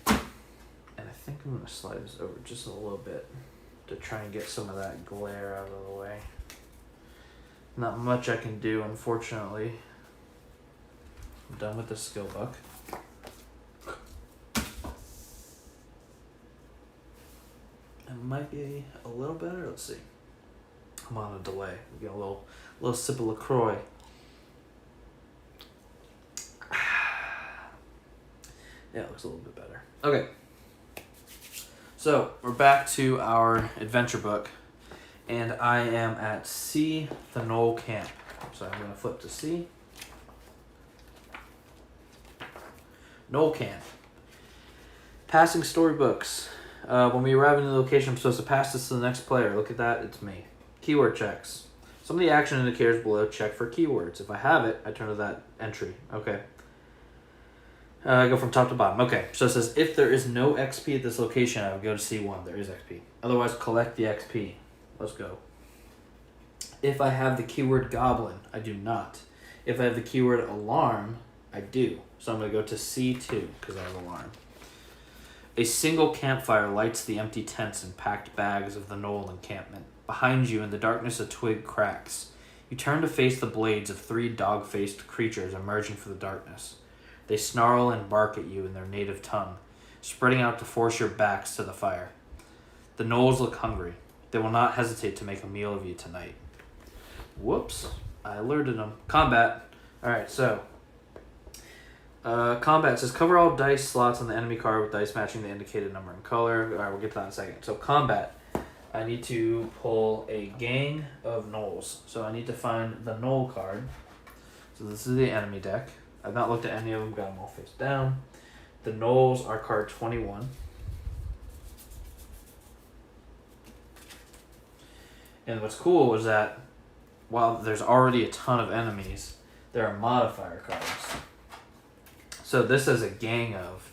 And I think I'm going to slide this over just a little bit to try and get some of that glare out of the way. Not much I can do, unfortunately. I'm done with the skill book. It might be a little better. Let's see. I'm on a delay. We get a little sip of LaCroix. Yeah, it looks a little bit better. Okay. So we're back to our adventure book. And I am at C, the Knoll Camp. So I'm going to flip to C. Knoll Camp. Passing storybooks. When we arrive in the location, I'm supposed to pass this to the next player. Look at that, it's me. Keyword checks. Some of the action indicators below check for keywords. If I have it, I turn to that entry. Okay. I go from top to bottom. Okay, so it says if there is no XP at this location, I would go to C1. There is XP. Otherwise, collect the XP. Let's go. If I have the keyword goblin, I do not. If I have the keyword alarm, I do. So I'm going to go to C2 because I have alarm. A single campfire lights the empty tents and packed bags of the Knoll encampment. Behind you, in the darkness, a twig cracks. You turn to face the blades of 3 dog-faced creatures emerging from the darkness. They snarl and bark at you in their native tongue, spreading out to force your backs to the fire. The Knolls look hungry. They will not hesitate to make a meal of you tonight. Whoops. I alerted them. Combat. Alright, so. Combat says cover all dice slots on the enemy card with dice matching the indicated number and color. Alright, we'll get to that in a second. So combat. I need to pull a gang of Knolls. So I need to find the Knoll card. So this is the enemy deck. I've not looked at any of them. Got them all face down. The Knolls are card 21. And what's cool is that while there's already a ton of enemies, there are modifier cards. So this is a gang of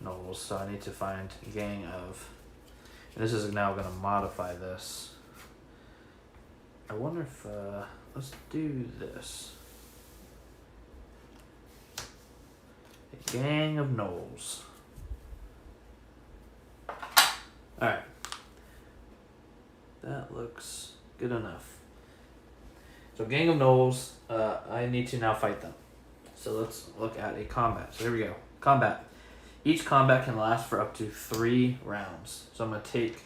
Knolls, so I need to find a gang of... And this is now going to modify this. I wonder if... let's do this. A gang of Knolls. Alright. That looks good enough. So gang of Knolls, I need to now fight them. So let's look at a combat. So here we go. Combat. Each combat can last for up to 3 rounds. So I'm going to take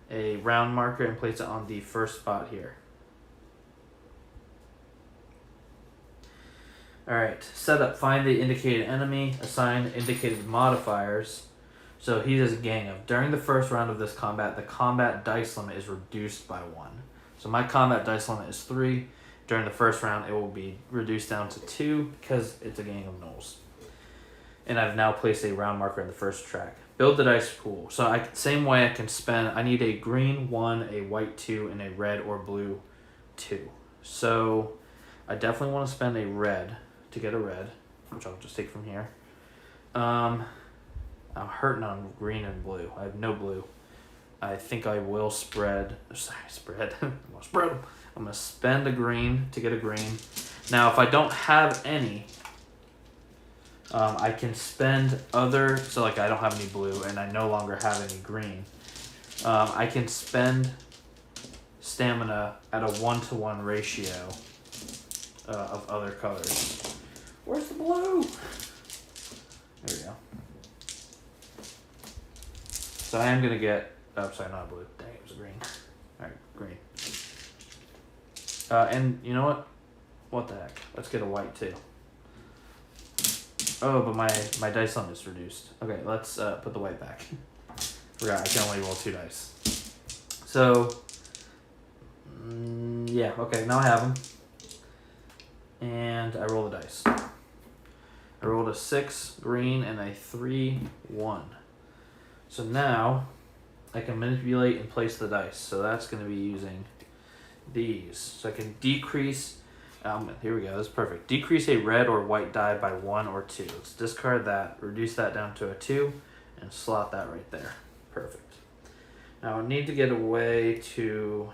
a round marker and place it on the first spot here. Alright, setup. Find the indicated enemy, assign indicated modifiers. So he has a gang of. During the first round of this combat, the combat dice limit is reduced by 1. So my combat dice limit is 3. During the first round, it will be reduced down to 2 because it's a gang of Knolls. And I've now placed a round marker in the first track. Build the dice pool. So same way I can spend, I need a green 1, a white 2, and a red or blue 2. So I definitely want to spend a red to get a red, which I'll just take from here. I'm hurting on green and blue. I have no blue. I think I will spread. Spread. I'm going to spread them. I'm going to spend a green to get a green. Now, if I don't have any, I can spend other... So, like, I don't have any blue, and I no longer have any green. I can spend stamina at a 1-to-1 ratio of other colors. Where's the blue? There we go. So I am going to get... Oh, sorry, not blue. Dang, it was a green. Alright, green. And you know what? What the heck? Let's get a white too. Oh, but my dice limit is reduced. Okay, let's put the white back. Forgot, I can only roll 2 dice. So, yeah, okay, now I have them. And I roll the dice. I rolled a 6 green and a 3 1. So now I can manipulate and place the dice. So that's going to be using these. So I can decrease, here we go, that's perfect. Decrease a red or white die by 1 or 2. Let's discard that, reduce that down to a 2, and slot that right there. Perfect. Now I need to get a way to...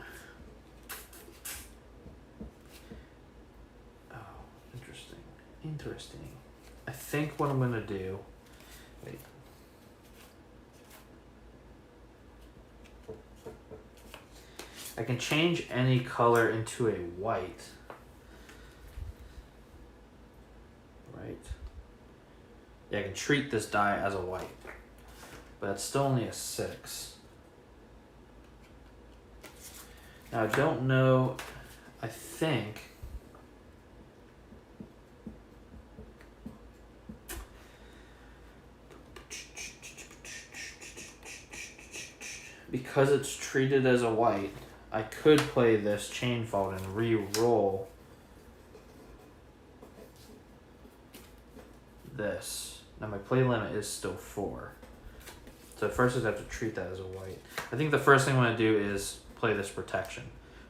Oh, interesting. Interesting. I think what I'm going to do... Wait. I can change any color into a white. Right? Yeah, I can treat this die as a white. But it's still only a 6. Now I don't know, I think... Because it's treated as a white, I could play this chain fault and re-roll this. Now my play limit is still 4. So first I have to treat that as a white. I think the first thing I'm going to do is play this protection.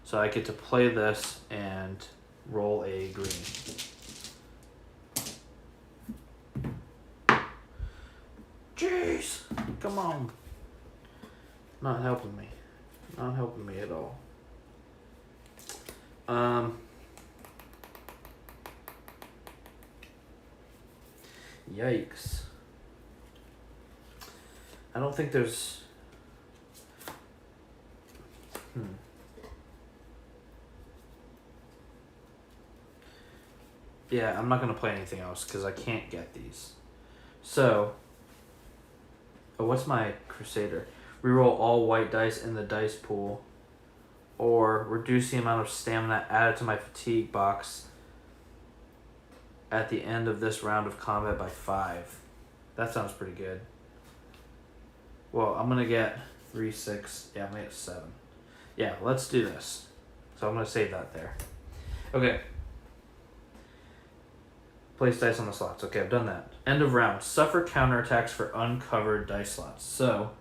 So I get to play this and roll a green. Jeez! Come on! Not helping me. Not helping me at all. Yikes. I don't think there's... Yeah, I'm not going to play anything else because I can't get these. So, what's my Crusader? Reroll all white dice in the dice pool, or reduce the amount of stamina added to my fatigue box at the end of this round of combat by 5. That sounds pretty good. Well, I'm going to get 3, 6, yeah, I'm going to get 7. Yeah, let's do this. So I'm going to save that there. Okay. Place dice on the slots. Okay, I've done that. End of round. Suffer counterattacks for uncovered dice slots. So,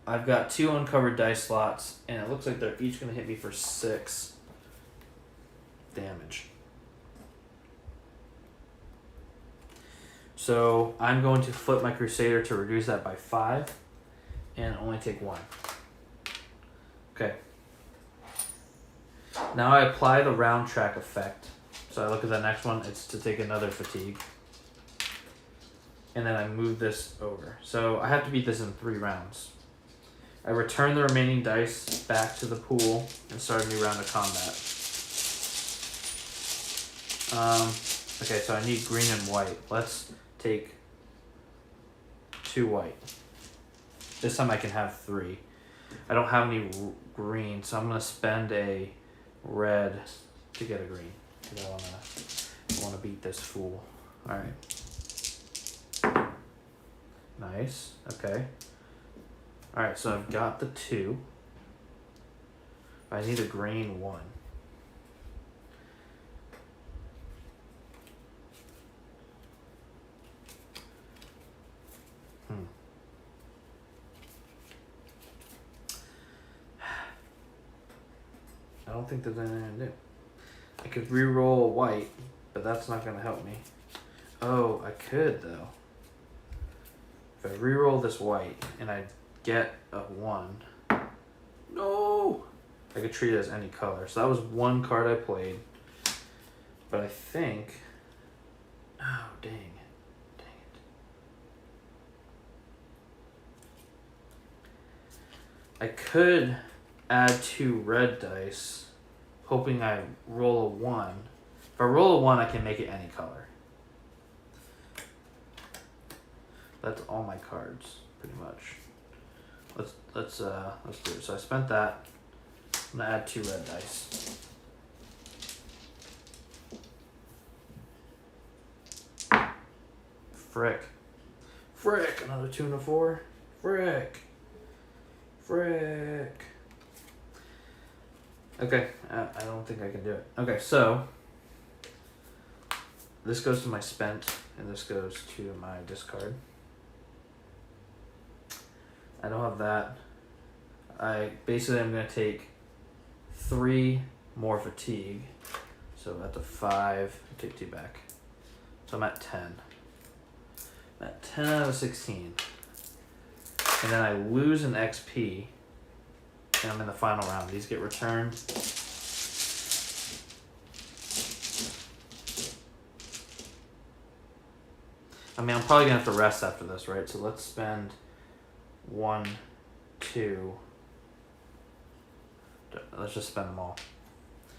I've got 2 uncovered dice slots, and it looks like they're each going to hit me for 6 damage. So, I'm going to flip my Crusader to reduce that by 5, and only take 1. Okay. Now I apply the round track effect. So I look at the next one, it's to take another fatigue. And then I move this over. So I have to beat this in 3 rounds. I return the remaining dice back to the pool and start a new round of combat. Okay, so I need green and white. Let's take 2 white. This time I can have 3. I don't have any green, so I'm going to spend a red to get a green. I want to beat this fool. Alright. Nice. Okay. Alright, so I've got the 2. I need a green 1. I don't think there's anything to do. I could re-roll a white, but that's not going to help me. Oh, I could, though. If I re-roll this white and I get a 1... No! I could treat it as any color. So that was 1 card I played. But I think... Oh, dang. Dang it. I could add 2 red dice, hoping I roll a 1. If I roll a 1, I can make it any color. That's all my cards, pretty much. Let's do it. So I spent that. I'm gonna add 2 red dice. Frick. Frick. Another 2 and a 4. Frick. Frick. Okay, I don't think I can do it. Okay, so this goes to my spent, and this goes to my discard. I don't have that. I'm going to take 3 more fatigue. So at the 5, take 2 back. So I'm at 10. I'm at 10 out of 16. And then I lose an XP. And I'm in the final round. These get returned. I mean, I'm probably going to have to rest after this, right? So let's spend 1, 2. Let's just spend them all.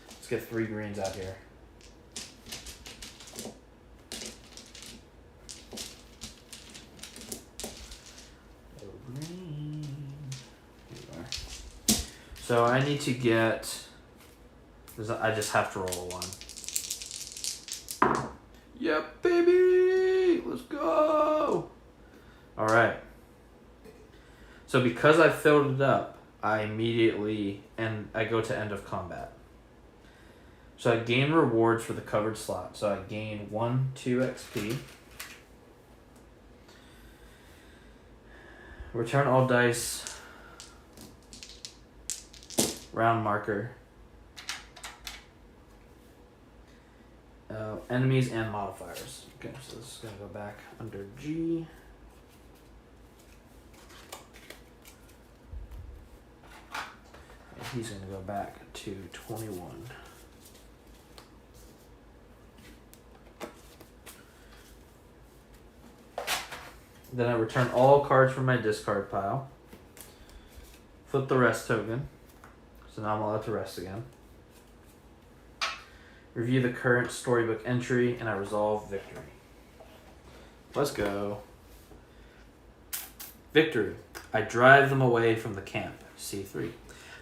Let's get 3 greens out here. So I need to get, I just have to roll a 1. Yep, baby! Let's go! Alright. So because I filled it up, I immediately, and I go to end of combat. So I gain rewards for the covered slot. So I gain 1, 2 XP. Return all dice. Round marker. Enemies and modifiers. Okay, so this is going to go back under G. And he's going to go back to 21. Then I return all cards from my discard pile. Flip the rest token. So now I'm allowed to rest again. Review the current storybook entry, and I resolve victory. Let's go. Victory. I drive them away from the camp. C3.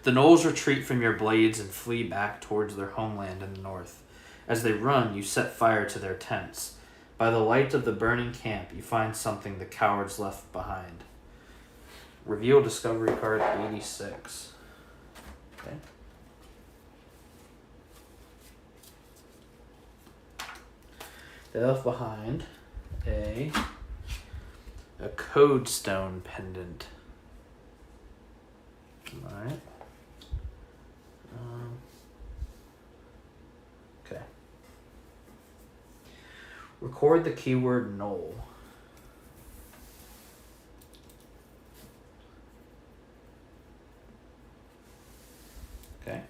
The gnolls retreat from your blades and flee back towards their homeland in the north. As they run, you set fire to their tents. By the light of the burning camp, you find something the cowards left behind. Reveal discovery card 86. Okay. They left behind a code stone pendant. Alright. Okay. Record the keyword gnoll. Okay.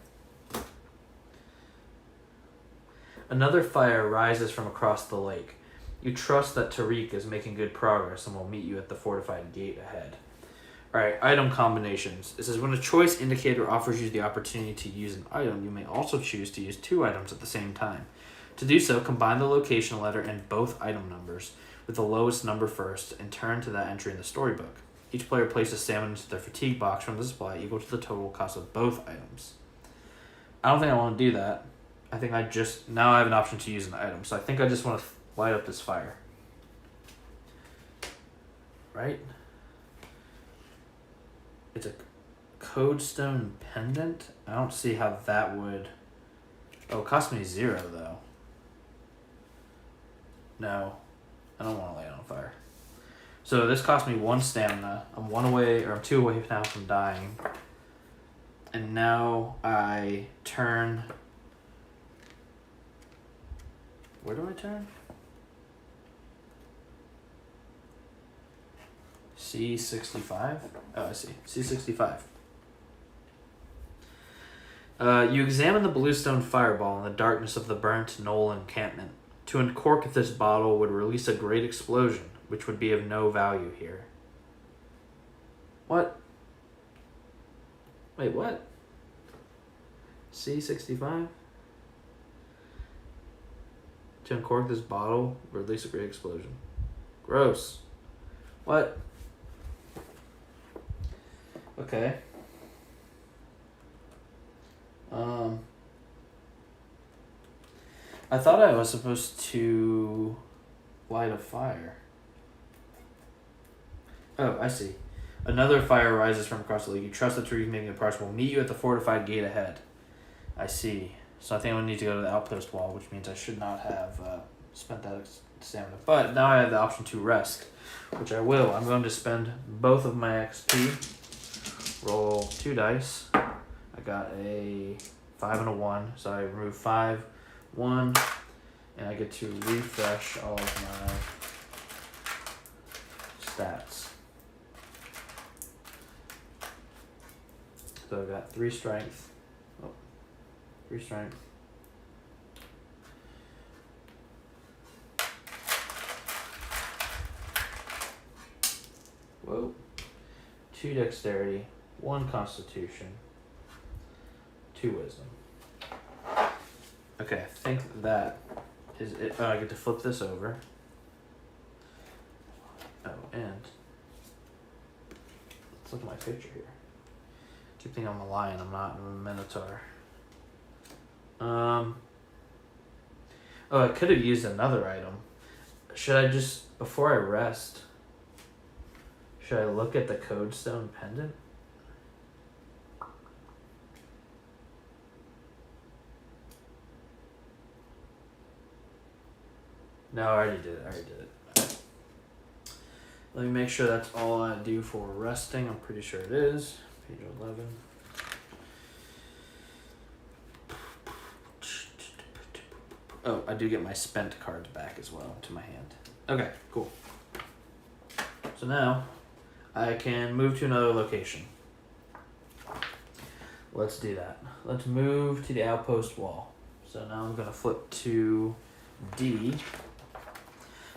Another fire rises from across the lake. You trust that Tariq is making good progress and will meet you at the fortified gate ahead. Alright, item combinations. It says when a choice indicator offers you the opportunity to use an item, you may also choose to use 2 items at the same time. To do so, combine the location letter and both item numbers with the lowest number first and turn to that entry in the storybook. Each player places stamina into their fatigue box from the supply equal to the total cost of both items. I don't think I want to do that. I think now I have an option to use an item, so I think I just want to light up this fire. Right? It's a codestone pendant? I don't see how that would... Oh, it cost me 0, though. No, I don't want to light it on fire. So this cost me 1 stamina. I'm 2 away now from dying. And now I turn... Where do I turn? C65? Oh, I see. C65. You examine the bluestone fireball in the darkness of the burnt gnoll encampment. To uncork this bottle would release a great explosion, which would be of no value here. What? Wait, what? C65? To uncork this bottle, release a great explosion. Gross. What? Okay. I thought I was supposed to light a fire. Oh, I see. Another fire rises from across the lake. You trust the Tariq making the parts will meet you at the fortified gate ahead. I see. So I think I need to go to the Outpost Wall, which means I should not have spent that stamina. But now I have the option to rest, which I will. I'm going to spend both of my XP. Roll 2 dice. I got a 5 and a 1, so I remove 5, 1, and I get to refresh all of my stats. So I got 3 strength. 3 strength. Whoa. 2 dexterity, 1 constitution, 2 wisdom. Okay, I think that is it. Oh, I get to flip this over. Oh, and let's look at my picture here. Keep thinking I'm a lion, I'm not, I'm a minotaur. Oh, I could have used another item. Should I just, before I rest, should I look at the Codestone pendant? No, I already did it. Let me make sure that's all I do for resting. I'm pretty sure it is. Page 11. Oh, I do get my spent cards back as well to my hand. Okay, cool. So now I can move to another location. Let's do that. Let's move to the Outpost Wall. So now I'm going to flip to D,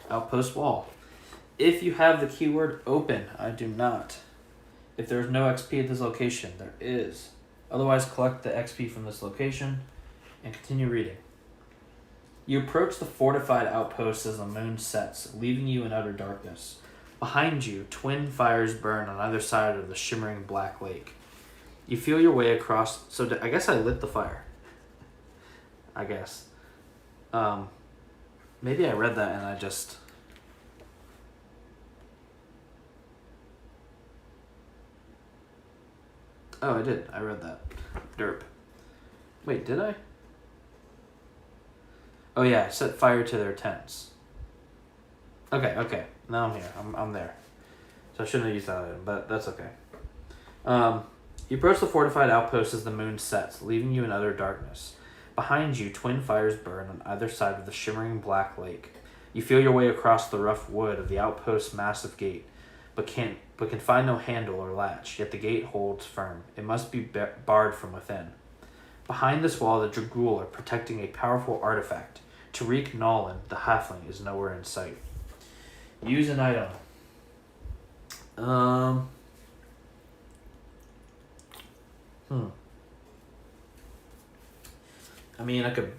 Outpost Wall. If you have the keyword open, I do not. If there's no XP at this location, there is. Otherwise, collect the XP from this location and continue reading. You approach the fortified outpost as the moon sets, leaving you in utter darkness. Behind you, twin fires burn on either side of the shimmering black lake. You feel your way across... So I guess I lit the fire. I guess. Maybe I read that and I just... Oh, I did. I read that. Derp. Wait, did I? Oh yeah, set fire to their tents. Okay. Now I'm here. I'm there. So I shouldn't have used that item, but that's okay. You approach the fortified outpost as the moon sets, leaving you in utter darkness. Behind you, twin fires burn on either side of the shimmering black lake. You feel your way across the rough wood of the outpost's massive gate, but can find no handle or latch, yet the gate holds firm. It must be barred from within. Behind this wall, the Dragool are protecting a powerful artifact. Tariq Nolan, the halfling, is nowhere in sight. Use an item. I mean, I could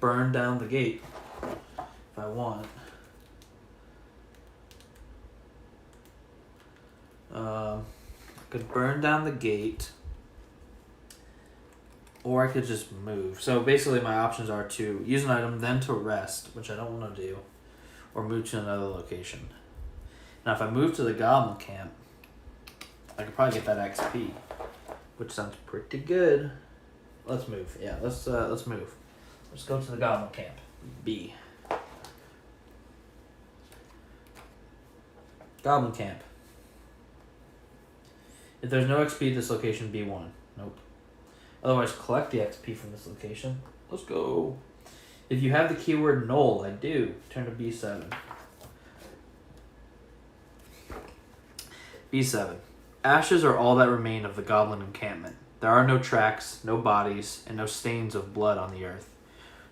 burn down the gate if I want. I could burn down the gate, or I could just move. So basically my options are to use an item, then to rest, which I don't want to do, or move to another location. Now if I move to the goblin camp, I could probably get that XP, which sounds pretty good. Let's move. Yeah, let's move. Let's go to the goblin camp. B. Goblin camp. If there's no XP at this location, B1. Nope. Otherwise, collect the XP from this location. Let's go. If you have the keyword null, I do. Turn to B7. B7. Ashes are all that remain of the goblin encampment. There are no tracks, no bodies, and no stains of blood on the earth.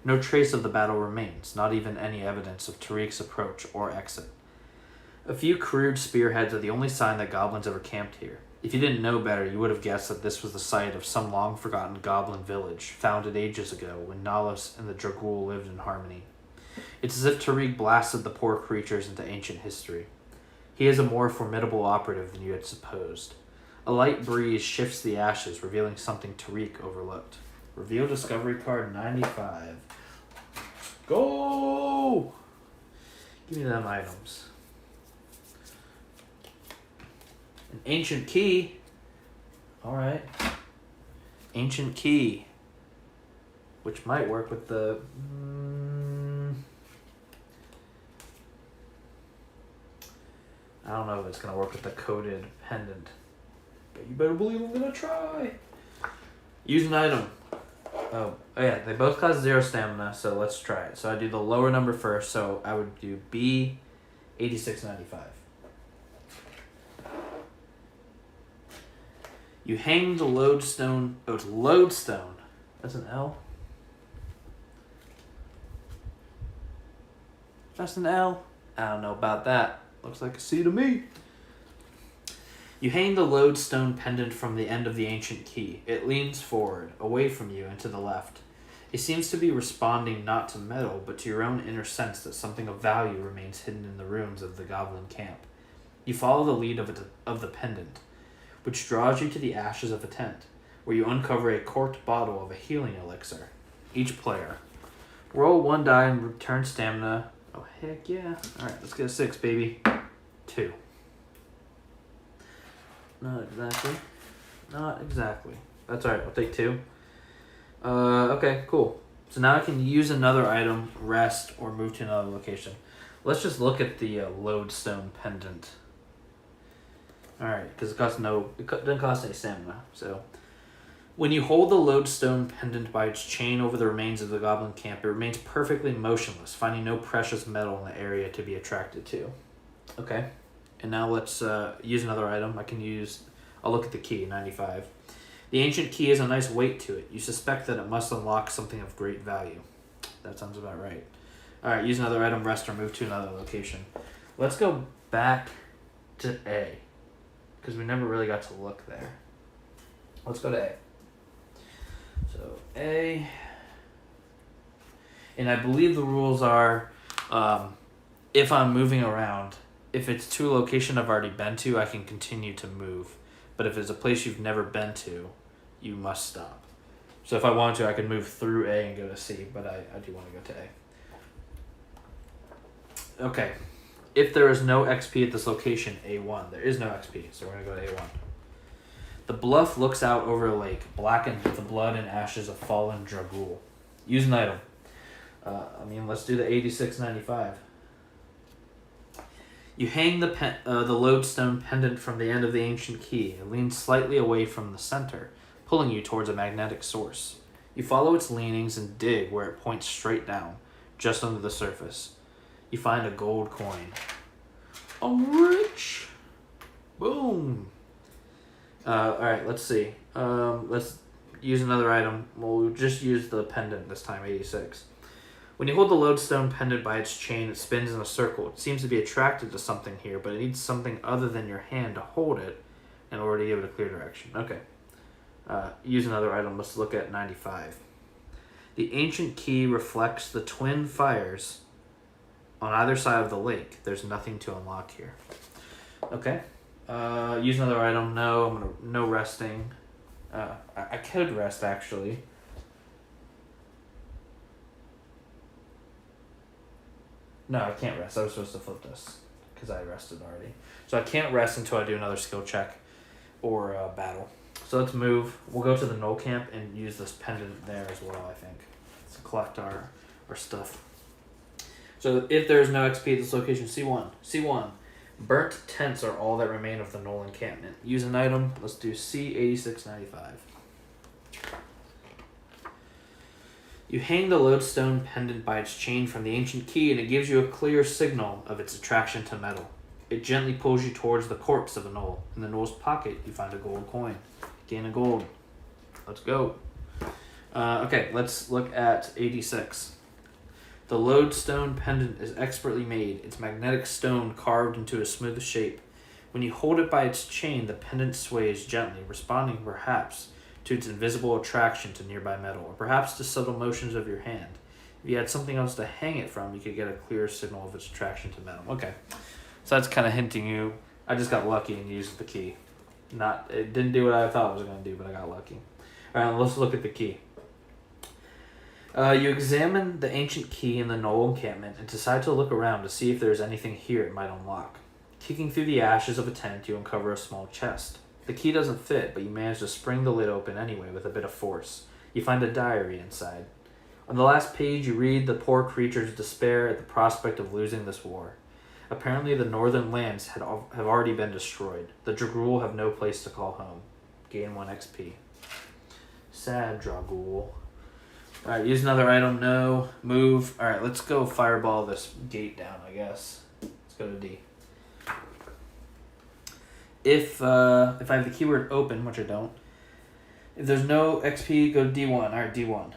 No trace of the battle remains, not even any evidence of Tariq's approach or exit. A few crude spearheads are the only sign that goblins ever camped here. If you didn't know better, you would have guessed that this was the site of some long-forgotten goblin village, founded ages ago when Nalos and the Dragool lived in harmony. It's as if Tariq blasted the poor creatures into ancient history. He is a more formidable operative than you had supposed. A light breeze shifts the ashes, revealing something Tariq overlooked. Reveal discovery card 95. Go! Give me them items. An ancient key. Alright. Ancient key. Which might work with the... I don't know if it's going to work with the coded pendant. But you better believe I'm going to try. Use an item. Oh yeah, they both cost 0 stamina, so let's try it. So I do the lower number first, so I would do B, 86.95. You hang the lodestone. Oh, it's lodestone. That's an L. That's an L. I don't know about that. Looks like a C to me. You hang the lodestone pendant from the end of the ancient key. It leans forward, away from you and to the left. It seems to be responding not to metal, but to your own inner sense that something of value remains hidden in the ruins of the goblin camp. You follow the lead of the pendant, which draws you to the ashes of a tent, where you uncover a corked bottle of a healing elixir. Each player. Roll 1 die and return stamina. Oh, heck yeah. Alright, let's get a 6, baby. 2. Not exactly. Not exactly. That's alright, I'll take 2. Okay, cool. So now I can use another item, rest, or move to another location. Let's just look at the lodestone pendant. Alright, because it doesn't cost any stamina. So, when you hold the lodestone pendant by its chain over the remains of the goblin camp, it remains perfectly motionless, finding no precious metal in the area to be attracted to. Okay, and now let's use another item. I'll look at the key, 95. The ancient key has a nice weight to it. You suspect that it must unlock something of great value. That sounds about right. Alright, use another item, rest, or move to another location. Let's go back to A, because we never really got to look there. Let's go to A. So A, and I believe the rules are, if I'm moving around, if it's to a location I've already been to, I can continue to move. But if it's a place you've never been to, you must stop. So if I want to, I could move through A and go to C, but I do want to go to A. Okay. If there is no XP at this location, A1. There is no XP, so we're going to go to A1. The bluff looks out over a lake, blackened with the blood and ashes of fallen Dragul. Use an item. Let's do the 86.95. You hang the lodestone pendant from the end of the ancient key. It leans slightly away from the center, pulling you towards a magnetic source. You follow its leanings and dig where it points straight down, just under the surface. You find a gold coin. I'm rich! Boom! Alright, let's see. Let's use another item. We'll just use the pendant this time, 86. When you hold the lodestone pendant by its chain, it spins in a circle. It seems to be attracted to something here, but it needs something other than your hand to hold it in order to give it a clear direction. Okay. Use another item. Let's look at 95. The ancient key reflects the twin fires on either side of the lake. There's nothing to unlock here. Okay. Use another item. No, no resting. I could rest, actually. No, I can't rest. I was supposed to flip this because I rested already. So I can't rest until I do another skill check or battle. So let's move. We'll go to the Knoll camp and use this pendant there as well, I think. To collect our stuff. So if there is no XP at this location, C1. C1. Burnt tents are all that remain of the Knoll encampment. Use an item. Let's do C86.95. You hang the lodestone pendant by its chain from the ancient key, and it gives you a clear signal of its attraction to metal. It gently pulls you towards the corpse of a knoll. In the knoll's pocket, you find a gold coin. Gain a gold. Let's go. Okay, let's look at 86. The lodestone pendant is expertly made, its magnetic stone carved into a smooth shape. When you hold it by its chain, the pendant sways gently, responding perhaps to its invisible attraction to nearby metal, or perhaps to subtle motions of your hand. If you had something else to hang it from, you could get a clear signal of its attraction to metal. Okay, so that's kind of hinting you, I just got lucky and used the key. It didn't do what I thought it was going to do, but I got lucky. Alright, let's look at the key. You examine the ancient key in the Knoll encampment and decide to look around to see if there's anything here it might unlock. The Kicking through the ashes of a tent, you uncover a small chest. The key doesn't fit, but you manage to spring the lid open anyway with a bit of force. You find a diary inside. On the last page, you read the poor creature's despair at the prospect of losing this war. Apparently, the northern lands have already been destroyed. The Dragul have no place to call home. Gain 1 XP. Sad Dragul. Alright, use another item. No. Move. Alright, let's go fireball this gate down, I guess. Let's go to D. If I have the keyword open, which I don't, if there's no XP, go to D1. Alright, D1.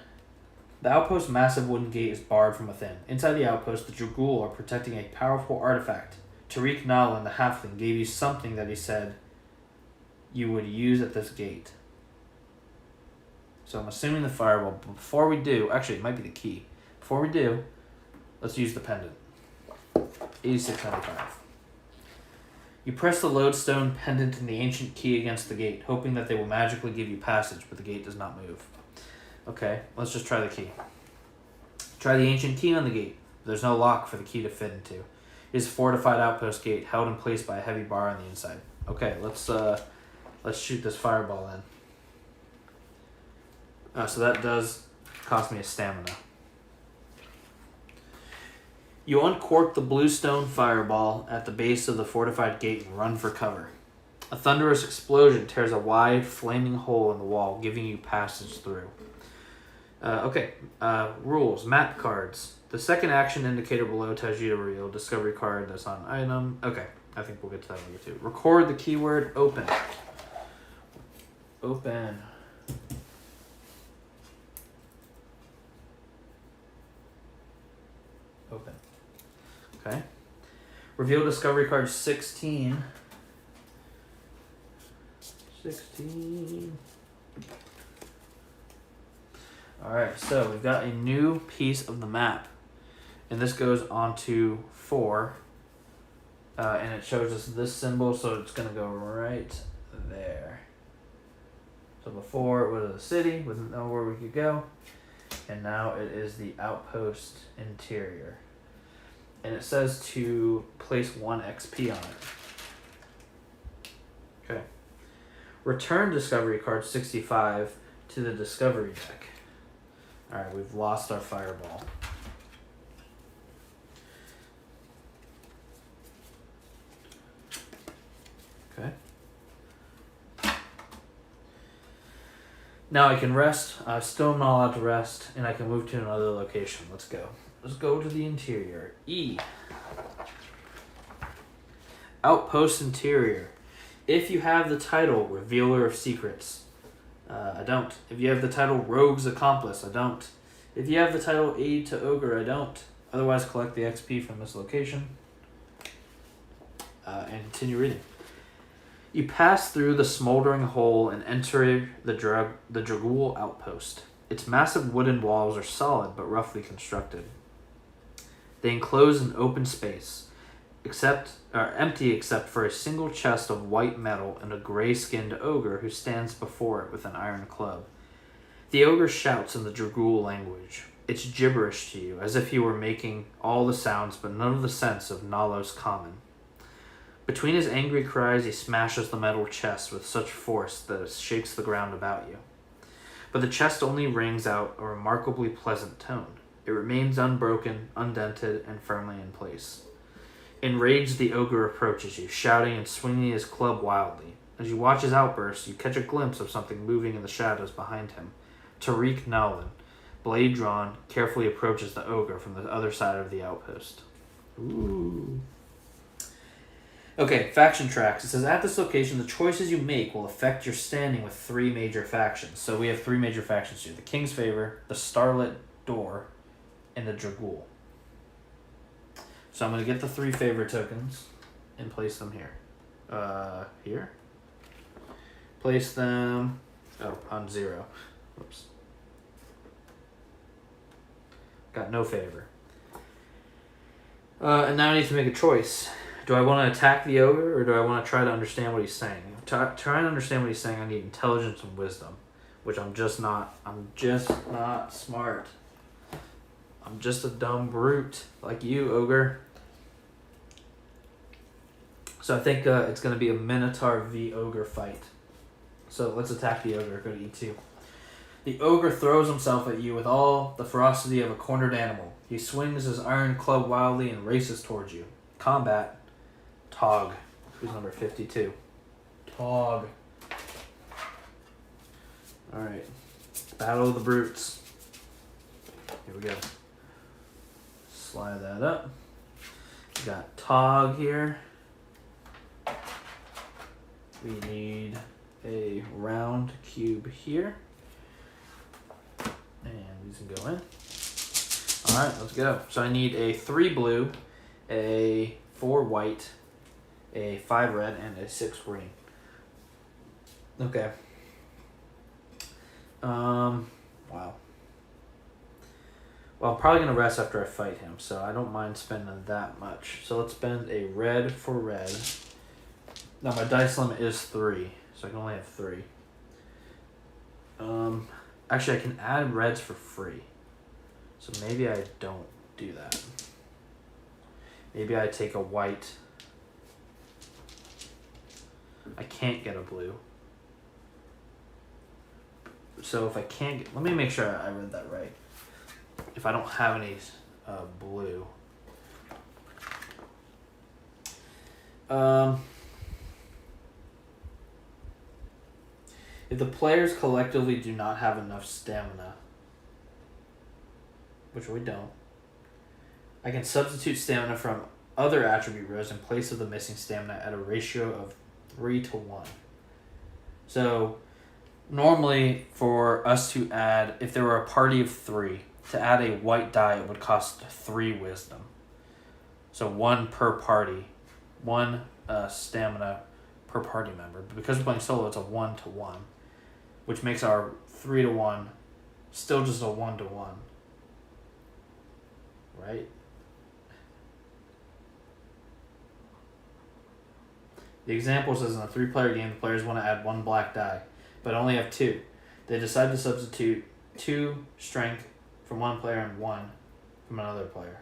The outpost's massive wooden gate is barred from within. Inside the outpost, the Dragul are protecting a powerful artifact. Tariq Nalan, the halfling, gave you something that he said you would use at this gate. So I'm assuming the fireball. But before we do, actually it might be the key. Before we do, let's use the pendant. 8695. You press the lodestone pendant and the ancient key against the gate, hoping that they will magically give you passage, but the gate does not move. Okay, let's just try the key. Try the ancient key on the gate. There's no lock for the key to fit into. It is a fortified outpost gate, held in place by a heavy bar on the inside. Okay, let's shoot this fireball then. So that does cost me a stamina. You uncork the bluestone fireball at the base of the fortified gate and run for cover. A thunderous explosion tears a wide, flaming hole in the wall, giving you passage through. Rules. Map cards. The second action indicator below tells you to reveal discovery card that's on item. Okay, I think we'll get to that later too. Record the keyword open. Open. Open. Okay. Reveal discovery card 16. 16. Alright, so we've got a new piece of the map. And this goes on to 4. And it shows us this symbol, so it's going to go right there. So before it was a city with nowhere we could go. And now it is the outpost interior. And it says to place 1 XP on it. Okay. Return discovery card 65 to the discovery deck. Alright, we've lost our fireball. Okay. Now I can rest. I still am not allowed to rest, and I can move to another location. Let's go. Let's go to the interior. E. Outpost interior. If you have the title Revealer of Secrets, I don't. If you have the title Rogue's Accomplice, I don't. If you have the title Aid to Ogre, I don't. Otherwise, collect the XP from this location. And continue reading. You pass through the smoldering hole and enter the Dragul outpost. Its massive wooden walls are solid but roughly constructed. They enclose an open space, empty except for a single chest of white metal and a gray-skinned ogre who stands before it with an iron club. The ogre shouts in the Dragul language. It's gibberish to you, as if he were making all the sounds but none of the sense of Nalos common. Between his angry cries, he smashes the metal chest with such force that it shakes the ground about you. But the chest only rings out a remarkably pleasant tone. It remains unbroken, undented, and firmly in place. Enraged, the ogre approaches you, shouting and swinging his club wildly. As you watch his outbursts, you catch a glimpse of something moving in the shadows behind him. Tariq Nalan, blade drawn, carefully approaches the ogre from the other side of the outpost. Ooh. Okay, faction tracks. It says, at this location, the choices you make will affect your standing with 3 major factions. So we have 3 major factions here. The King's Favor, the Starlit Door, and the Dragul. So I'm going to get the 3 favor tokens and place them here. Here. Place them on 0. Whoops. Got no favor. And now I need to make a choice. Do I want to attack the ogre, or do I want to try to understand what he's saying? Try and understand what he's saying. I need intelligence and wisdom, which I'm just not smart. I'm just a dumb brute like you, ogre. So I think it's going to be a Minotaur v Ogre fight. So let's attack the Ogre. Go to E2. The Ogre throws himself at you with all the ferocity of a cornered animal. He swings his iron club wildly and races towards you. Combat. Tog. Who's number 52? Tog. Alright. Battle of the Brutes. Here we go. Slide that up. We got Tog here. We need a round cube here. And these can go in. Alright, let's go. So I need a 3 blue, a 4 white, a 5 red, and a 6 green. Okay. Wow. Well, I'm probably going to rest after I fight him, so I don't mind spending that much. So let's spend a red for red. Now my dice limit is 3, so I can only have 3. Actually, I can add reds for free. So maybe I don't do that. Maybe I take a white. I can't get a blue. So if I can't get... Let me make sure I read that right. If I don't have any blue. If the players collectively do not have enough stamina, which we don't, I can substitute stamina from other attribute rows in place of the missing stamina at a ratio of 3 to 1. So normally for us to add, if there were a party of 3, to add a white die, it would cost 3 wisdom. So 1 per party, 1 stamina per party member. But because we're playing solo, it's a 1 to 1, which makes our 3 to 1 still just a 1 to 1. Right? The example says in a 3-player game, the players want to add 1 black die, but only have 2. They decide to substitute 2 strength from one player and 1 from another player.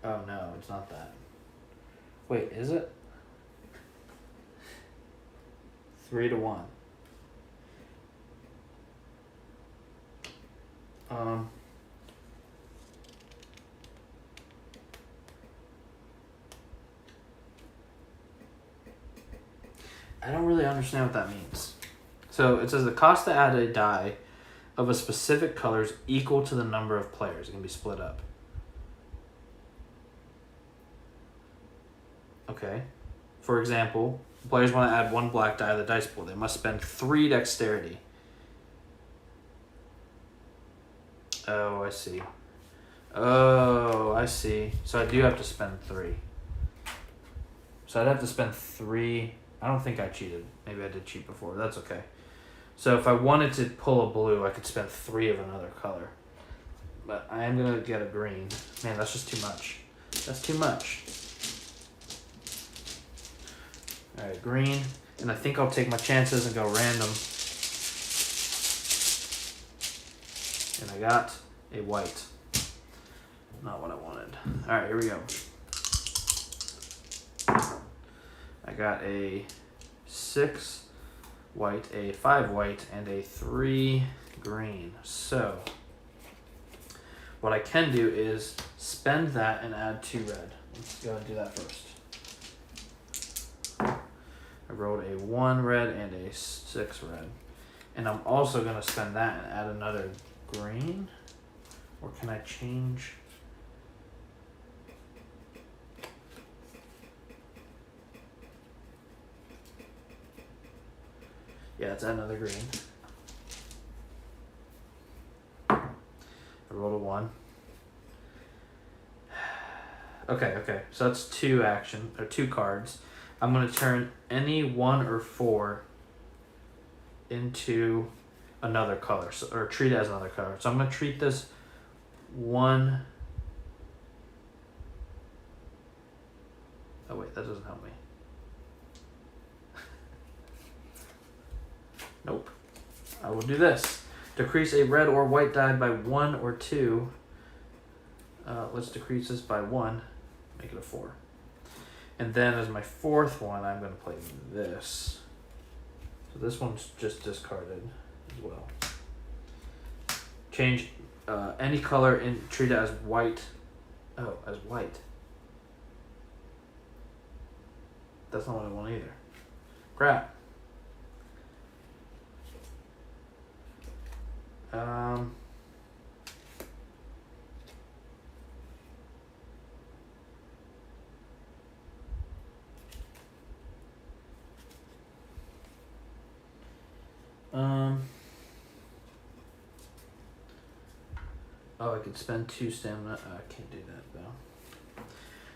Oh no, it's not that. Wait, is it? 3 to 1. I don't really understand what that means. So it says the cost to add a die of a specific color is equal to the number of players. It can be split up. Okay. For example, players want to add 1 black die to the dice pool. They must spend 3 dexterity. Oh, I see. Oh, I see. So I do have to spend 3. So I'd have to spend 3. I don't think I cheated. Maybe I did cheat before. That's okay. So if I wanted to pull a blue, I could spend 3 of another color. But I am going to get a green. Man, that's just too much. That's too much. Alright, green. And I think I'll take my chances and go random. And I got a white. Not what I wanted. Alright, here we go. I got a 6 white, a 5 white, and a 3 green. So, what I can do is spend that and add 2 red. Let's go and do that first. I rolled a 1 red and a 6 red. And I'm also going to spend that and add another green. Or can I change? Yeah, let's add another green. I rolled a 1. Okay. So that's 2 cards. I'm going to turn any 1 or 4 into another color, or treat it as another color. So I'm going to treat this 1. Oh wait, that doesn't help me. Nope. I will do this. Decrease a red or white die by 1 or 2. Let's decrease this by 1. Make it a 4. And then as my fourth one, I'm going to play this. So this one's just discarded as well. Change any color and treat it as white. Oh, as white. That's not what I want either. Crap. Oh, I could spend 2 stamina. I can't do that though.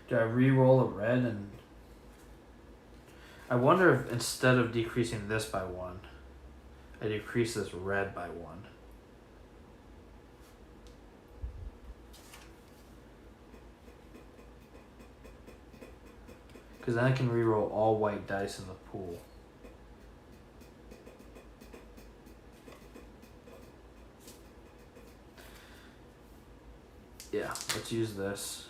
Do I re-roll a red and? I wonder if instead of decreasing this by 1, I decrease this red by 1. Because then I can re-roll all white dice in the pool. Yeah, let's use this.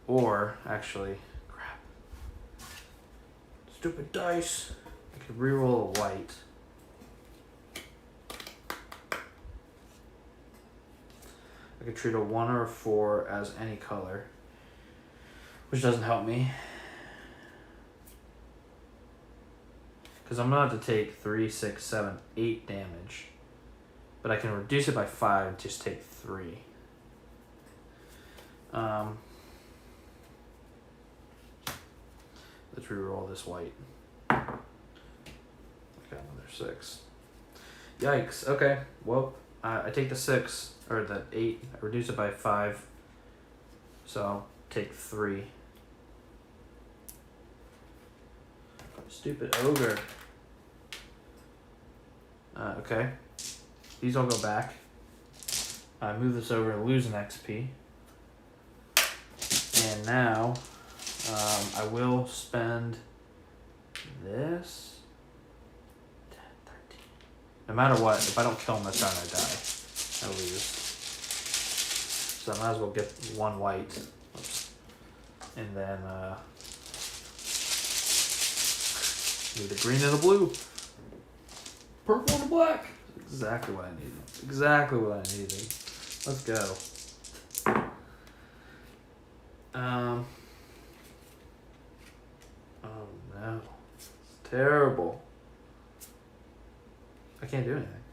Or, actually, crap. Stupid dice. I could re-roll a white. I could treat a 1 or a 4 as any color, which doesn't help me. Because I'm going to have to take 3, 6, 7, 8 damage. But I can reduce it by 5 and just take 3. Let's reroll this white. Okay, another 6. Yikes. Okay, well, I take the 6, or the 8, I reduce it by 5. So I'll take 3. Stupid ogre. Okay. These all go back. I move this over and lose an XP. And now, I will spend this. 10, 13. No matter what, if I don't kill him this turn, I die. I lose. So I might as well get 1 white. Oops. And then, need a green and a blue. Purple and a black. Exactly what I needed. Exactly what I needed. Let's go. Oh no. It's terrible. I can't do anything.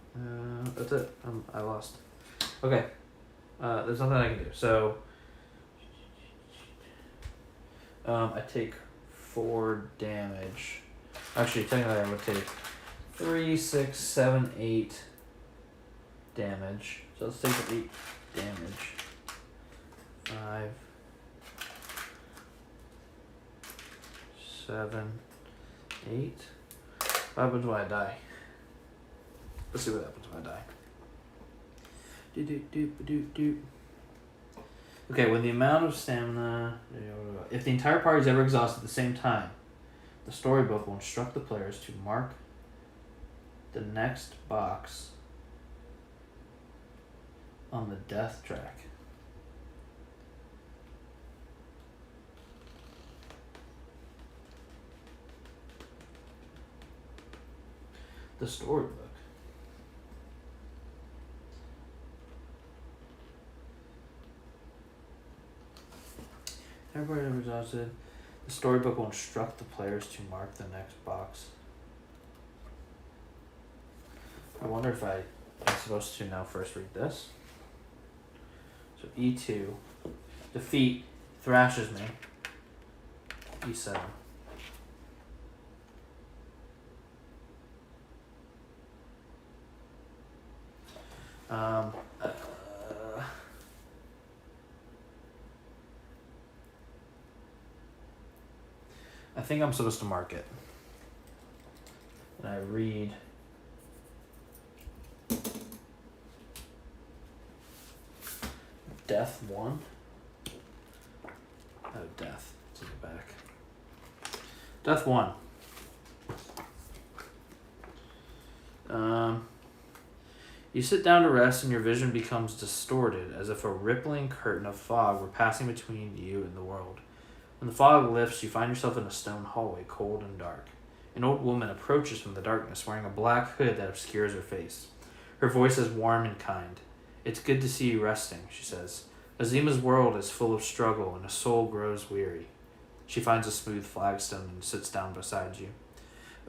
That's it. I lost. Okay. There's nothing I can do. So, I take 4 damage. Actually, technically I would take 3, 6, 7, 8 damage. So let's take the 8 damage. 5, 7, 8. What happens when I die? Let's see what happens when I die. Okay, when the amount of stamina... If the entire party is ever exhausted at the same time, the storybook will instruct the players to mark the next box on the death track. The storybook. Everybody ever exhausted. The storybook will instruct the players to mark the next box. I wonder if I'm supposed to now first read this. So E2, defeat, thrashes me. E7. I think I'm supposed to mark it. And I read death 1. Oh, death. It's in the back. Death 1. You sit down to rest and your vision becomes distorted as if a rippling curtain of fog were passing between you and the world. When the fog lifts, you find yourself in a stone hallway, cold and dark. An old woman approaches from the darkness, wearing a black hood that obscures her face. Her voice is warm and kind. "It's good to see you resting," she says. "Azima's world is full of struggle, and a soul grows weary." She finds a smooth flagstone and sits down beside you.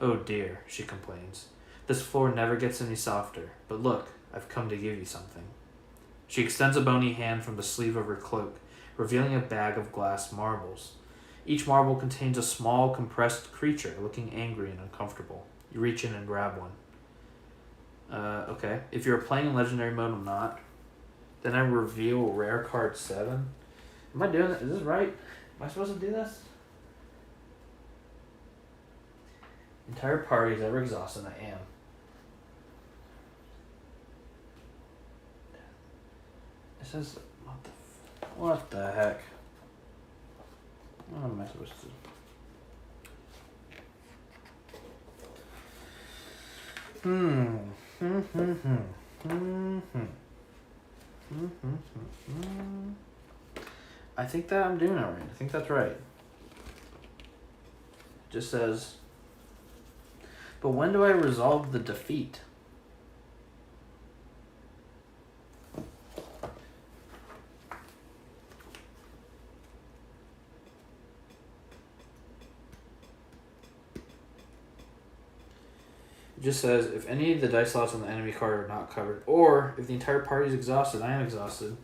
"Oh dear," she complains. "This floor never gets any softer. But look, I've come to give you something." She extends a bony hand from the sleeve of her cloak, revealing a bag of glass marbles. Each marble contains a small, compressed creature looking angry and uncomfortable. You reach in and grab one. Okay. If you're playing in Legendary mode, I'm not. Then I reveal rare card 7. Am I doing it? Is this right? Am I supposed to do this? Entire party is ever exhausted. I am. It says, what the heck? What am I supposed to do? I think that I'm doing it right. I think that's right. It just says, but when do I resolve the defeat? It just says, if any of the dice slots on the enemy card are not covered, or if the entire party is exhausted, I am exhausted.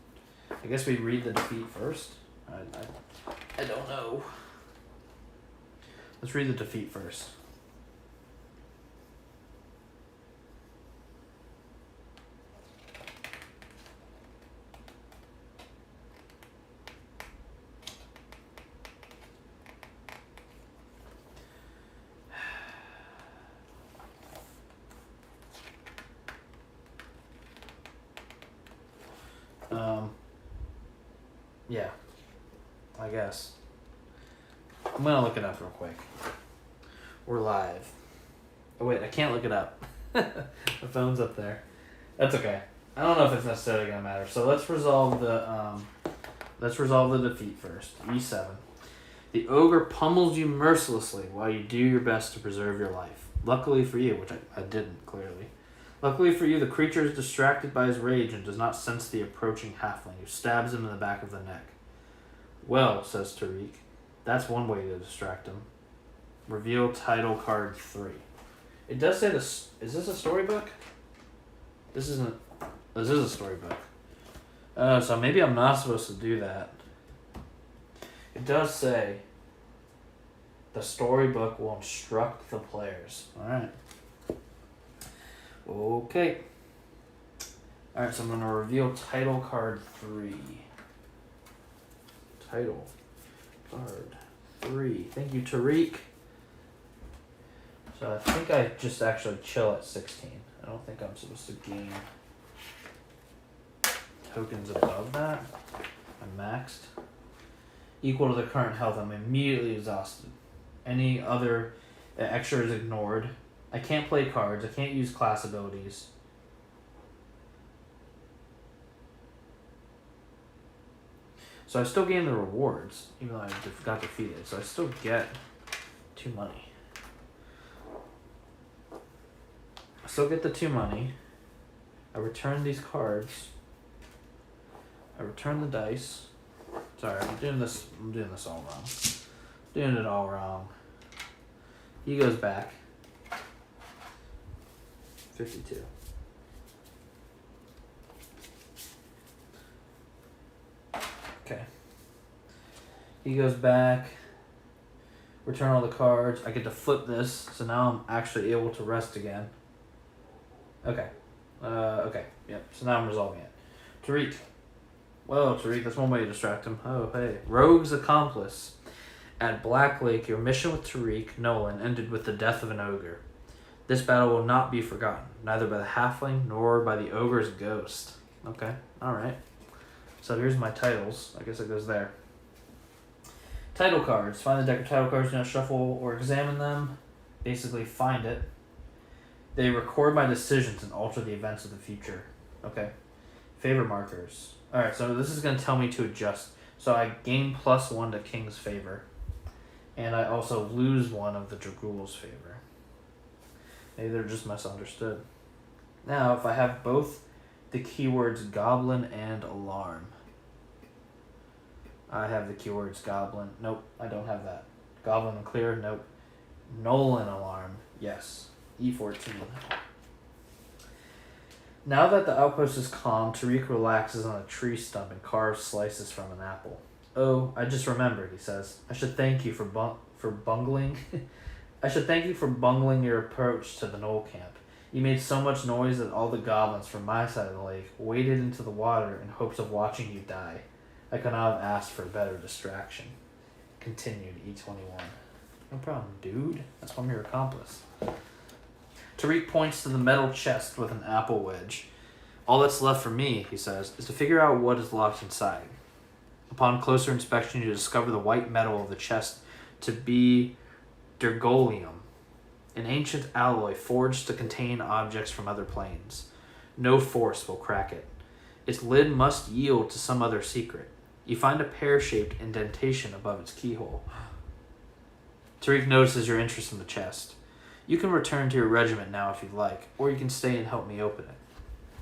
I guess we read the defeat first. I don't know. Let's read the defeat first. Yeah, I guess. I'm gonna look it up real quick. We're live. Oh wait, I can't look it up. The phone's up there. That's okay. I don't know if it's necessarily gonna matter. So let's resolve the defeat first. E7. The ogre pummels you mercilessly while you do your best to preserve your life. Luckily for you, which I didn't clearly. Luckily for you, the creature is distracted by his rage and does not sense the approaching halfling, who stabs him in the back of the neck. Well, says Tariq, that's one way to distract him. Reveal title card 3. It does say this. Is this a storybook? This isn't. This is a storybook. So maybe I'm not supposed to do that. It does say the storybook will instruct the players. Alright. Okay. Alright, so I'm going to reveal title card 3. Title card 3. Thank you, Tariq. So I think I just actually chill at 16. I don't think I'm supposed to gain tokens above that. I'm maxed. Equal to the current health, I'm immediately exhausted. Any other extra is ignored. I can't play cards. I can't use class abilities. So I still gain the rewards, even though I got defeated. So I still get 2 money. I still get the 2 money. I return these cards. I return the dice. Sorry, I'm doing this all wrong. Doing it all wrong. He goes back. 52. Okay. He goes back. Return all the cards. I get to flip this, so now I'm actually able to rest again. Okay. Okay. Yep. So now I'm resolving it. Tariq. Well, Tariq, that's one way to distract him. Oh, hey. Rogue's Accomplice. At Black Lake, your mission with Tariq Nolan ended with the death of an ogre. This battle will not be forgotten, neither by the halfling nor by the ogre's ghost. Okay, alright. So here's my titles. I guess it goes there. Title cards. Find the deck of title cards, now shuffle or examine them. Basically, find it. They record my decisions and alter the events of the future. Okay. Favor markers. Alright, so this is going to tell me to adjust. So I gain +1 to King's favor. And I also lose one of the Dragool's favor. Maybe they're just misunderstood. Now, if I have both the keywords goblin and alarm. I have the keywords goblin. Nope, I don't have that. Goblin and clear. Nope. Null and alarm. Yes. E14. Now that the outpost is calm, Tariq relaxes on a tree stump and carves slices from an apple. Oh, I just remembered, he says. I should thank you for bungling. I should thank you for bungling your approach to the knoll camp. You made so much noise that all the goblins from my side of the lake waded into the water in hopes of watching you die. I could not have asked for a better distraction. Continued E21. No problem, dude. That's why I'm your accomplice. Tariq points to the metal chest with an apple wedge. All that's left for me, he says, is to figure out what is locked inside. Upon closer inspection, you discover the white metal of the chest to be dergolium, an ancient alloy forged to contain objects from other planes. No force will crack it. Its lid must yield to some other secret. You find a pear-shaped indentation above its keyhole. Tariq notices your interest in the chest. You can return to your regiment now if you'd like, or you can stay and help me open it.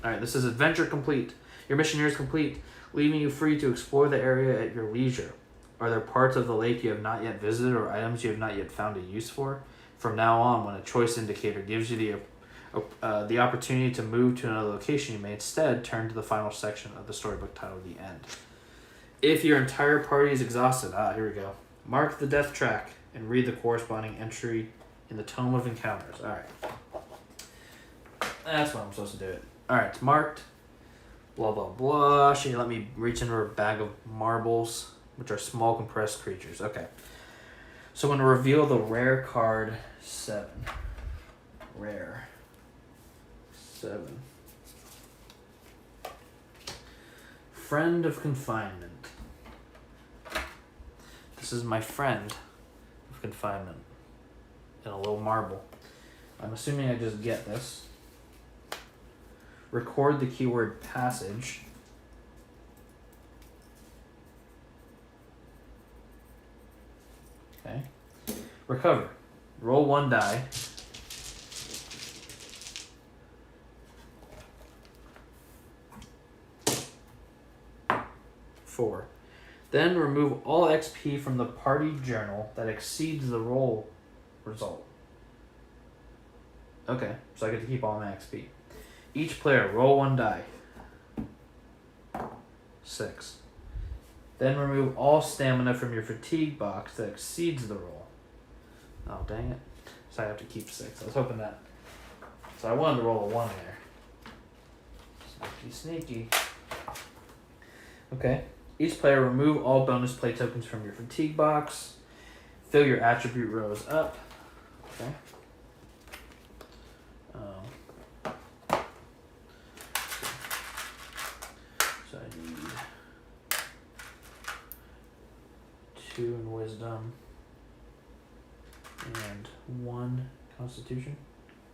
Alright, this is adventure complete. Your mission here is complete, leaving you free to explore the area at your leisure. Are there parts of the lake you have not yet visited or items you have not yet found a use for? From now on, when a choice indicator gives you the opportunity to move to another location, you may instead turn to the final section of the storybook titled The End. If your entire party is exhausted, here we go. Mark the death track and read the corresponding entry in the Tome of Encounters. Alright. That's what I'm supposed to do it. Alright, it's marked. Blah, blah, blah. She let me reach into her bag of marbles, which are small compressed creatures. Okay. So I'm going to reveal the rare card 7. Rare. 7. Friend of Confinement. This is my friend of confinement. And a little marble. I'm assuming I just get this. Record the keyword passage. Okay. Recover. Roll 1 die. Four. Then remove all XP from the party journal that exceeds the roll result. Okay, so I get to keep all my XP. Each player roll 1 die. 6. Then remove all stamina from your fatigue box that exceeds the roll. Oh, dang it. So I have to keep 6. I was hoping that. So I wanted to roll a 1 there. Sneaky, sneaky. Okay. Each player remove all bonus play tokens from your fatigue box. Fill your attribute rows up. Okay. So I need 2 in wisdom and 1 constitution.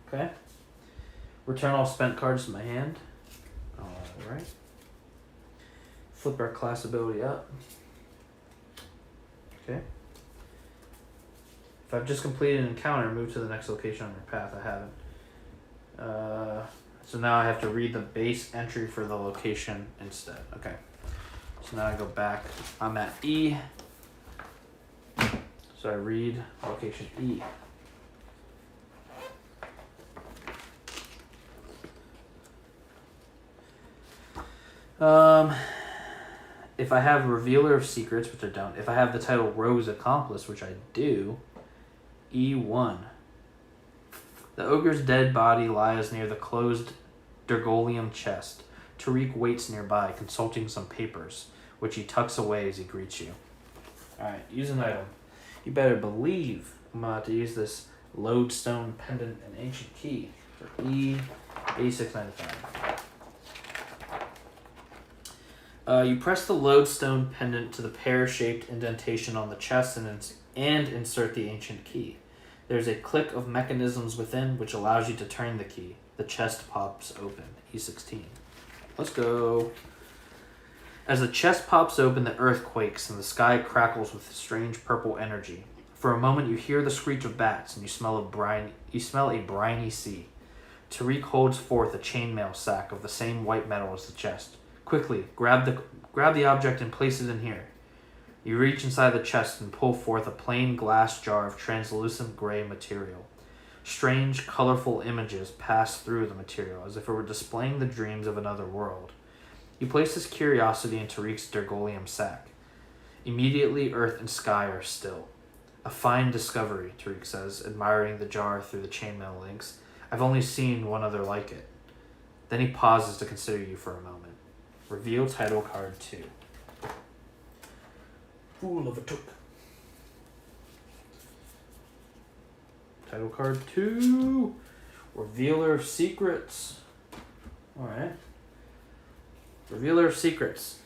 Okay. Return all spent cards to my hand. Alright. Flip our class ability up. Okay. If I've just completed an encounter, move to the next location on your path. I haven't. So now I have to read the base entry for the location instead. Okay. So now I go back. I'm at E. So I read location E. If I have Revealer of Secrets, which I don't, if I have the title Rogue's Accomplice, which I do, E1. The ogre's dead body lies near the closed Dergolium chest. Tariq waits nearby, consulting some papers, which he tucks away as he greets you. Alright, use an item. You better believe I'm about to use this lodestone pendant and ancient key for E8695. You press the lodestone pendant to the pear-shaped indentation on the chest and insert the ancient key. There's a click of mechanisms within which allows you to turn the key. The chest pops open. E16. Let's go. As the chest pops open, the earth quakes and the sky crackles with strange purple energy. For a moment, you hear the screech of bats, and you smell a briny sea. Tariq holds forth a chainmail sack of the same white metal as the chest. Quickly, grab the object and place it in here. You reach inside the chest and pull forth a plain glass jar of translucent gray material. Strange, colorful images pass through the material, as if it were displaying the dreams of another world. You place this curiosity in Tariq's Dergolium sack. Immediately, earth and sky are still. A fine discovery, Tariq says, admiring the jar through the chainmail links. I've only seen one other like it. Then he pauses to consider you for a moment. Reveal title card 2. Fool of a Took. Title card 2. Revealer of Secrets. Alright. Revealer of Secrets.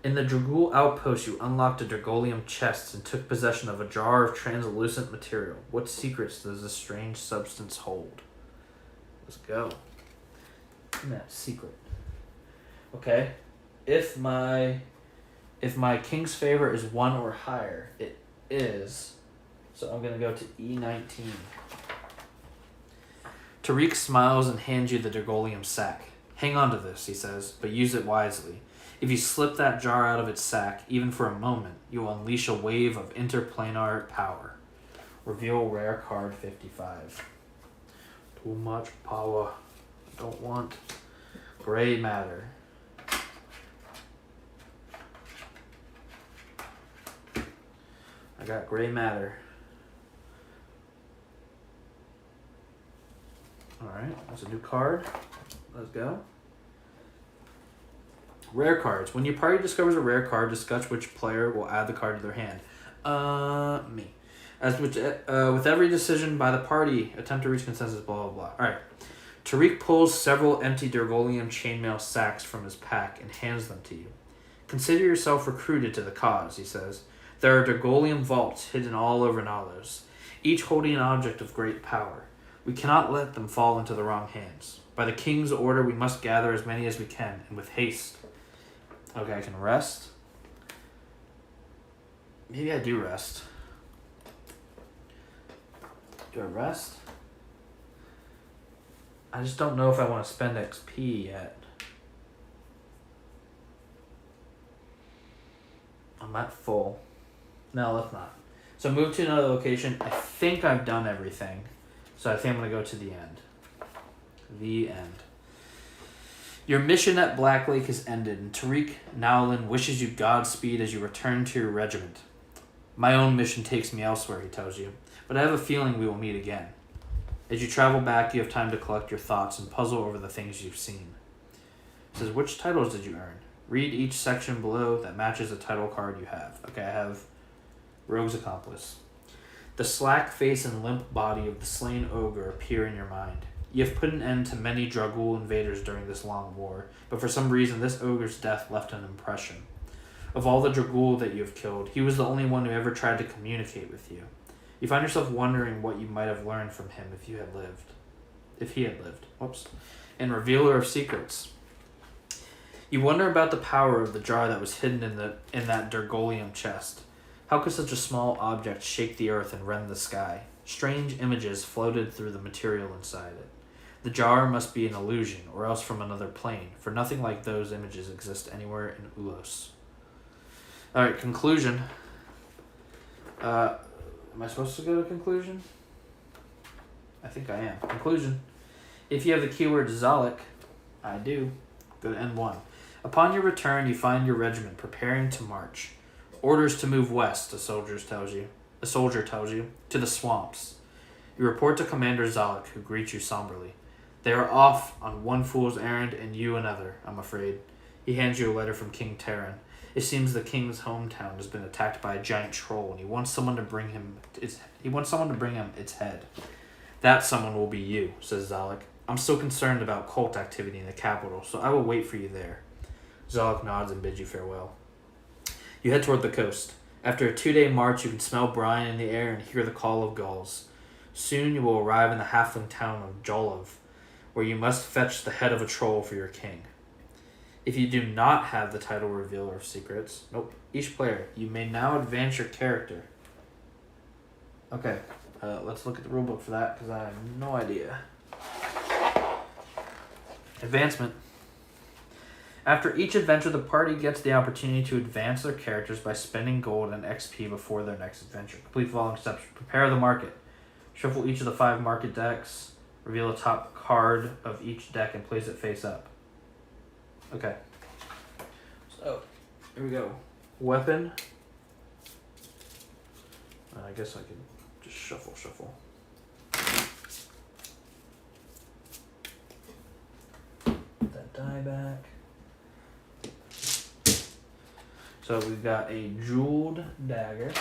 In the Dragul Outpost, you unlocked a Dragolium chest and took possession of a jar of translucent material. What secrets does this strange substance hold? Let's go. That secret. Okay. If my king's favor is 1 or higher, it is. So I'm going to go to E19. Tariq smiles and hands you the Dragolium sack. Hang on to this, he says, but use it wisely. If you slip that jar out of its sack, even for a moment, you will unleash a wave of interplanar power. Reveal rare card 55. Too much power. I don't want gray matter. I got gray matter. Alright, that's a new card. Let's go. Rare cards. When your party discovers a rare card, discuss which player will add the card to their hand. Me. With every decision by the party, attempt to reach consensus, blah, blah, blah. Alright. Tariq pulls several empty Dergolium chainmail sacks from his pack and hands them to you. Consider yourself recruited to the cause, he says. There are Dergolium vaults hidden all over Nalos, each holding an object of great power. We cannot let them fall into the wrong hands. By the king's order, we must gather as many as we can, and with haste. Okay, I can rest. Maybe I do rest. Do I rest? I just don't know if I want to spend XP yet. I'm at full. No, let's not. So move to another location. I think I've done everything. So I think I'm going to go to the end. The end. Your mission at Black Lake has ended, and Tariq Nowlin wishes you Godspeed as you return to your regiment. My own mission takes me elsewhere, he tells you, but I have a feeling we will meet again. As you travel back, you have time to collect your thoughts and puzzle over the things you've seen. It says, which titles did you earn? Read each section below that matches the title card you have. Okay, I have Rogue's Accomplice. The slack face and limp body of the slain ogre appear in your mind. You have put an end to many Dragul invaders during this long war, but for some reason this ogre's death left an impression. Of all the Dragul that you have killed, he was the only one who ever tried to communicate with you. You find yourself wondering what you might have learned from him if he had lived. Whoops. And Revealer of Secrets. You wonder about the power of the jar that was hidden in that Dergolium chest. How could such a small object shake the earth and rend the sky? Strange images floated through the material inside it. The jar must be an illusion, or else from another plane, for nothing like those images exist anywhere in Ulos. Alright, conclusion. Am I supposed to go to conclusion? I think I am. Conclusion. If you have the keyword Zalek, I do, go to N1. Upon your return, you find your regiment preparing to march. Orders to move west, a soldier tells you, to the swamps. You report to Commander Zalek, who greets you somberly. They are off on one fool's errand and you another, I'm afraid. He hands you a letter from King Terran. It seems the king's hometown has been attacked by a giant troll, and he wants someone to bring him its head. That someone will be you, says Zalek. I'm still concerned about cult activity in the capital, so I will wait for you there. Zalek nods and bids you farewell. You head toward the coast. After a 2-day march, you can smell brine in the air and hear the call of gulls. Soon you will arrive in the halfling town of Jolov, where you must fetch the head of a troll for your king. If you do not have the title Revealer of Secrets, each player, you may now advance your character. Okay, let's look at the rulebook for that because I have no idea. Advancement. After each adventure, the party gets the opportunity to advance their characters by spending gold and XP before their next adventure. Complete the following steps. Prepare the market. Shuffle each of the 5 market decks. Reveal the top card of each deck and place it face up. Okay. So, here we go. Weapon. I guess I can just shuffle. Put that die back. So we've got a jeweled dagger.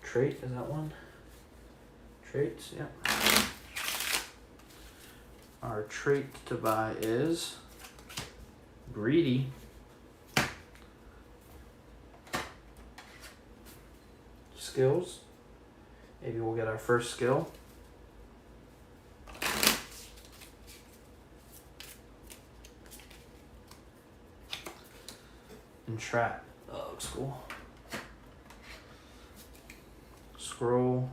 Trait, is that one? Traits, yeah. Our trait to buy is greedy. Skills. Maybe we'll get our first skill. Entrap. That looks cool. Scroll.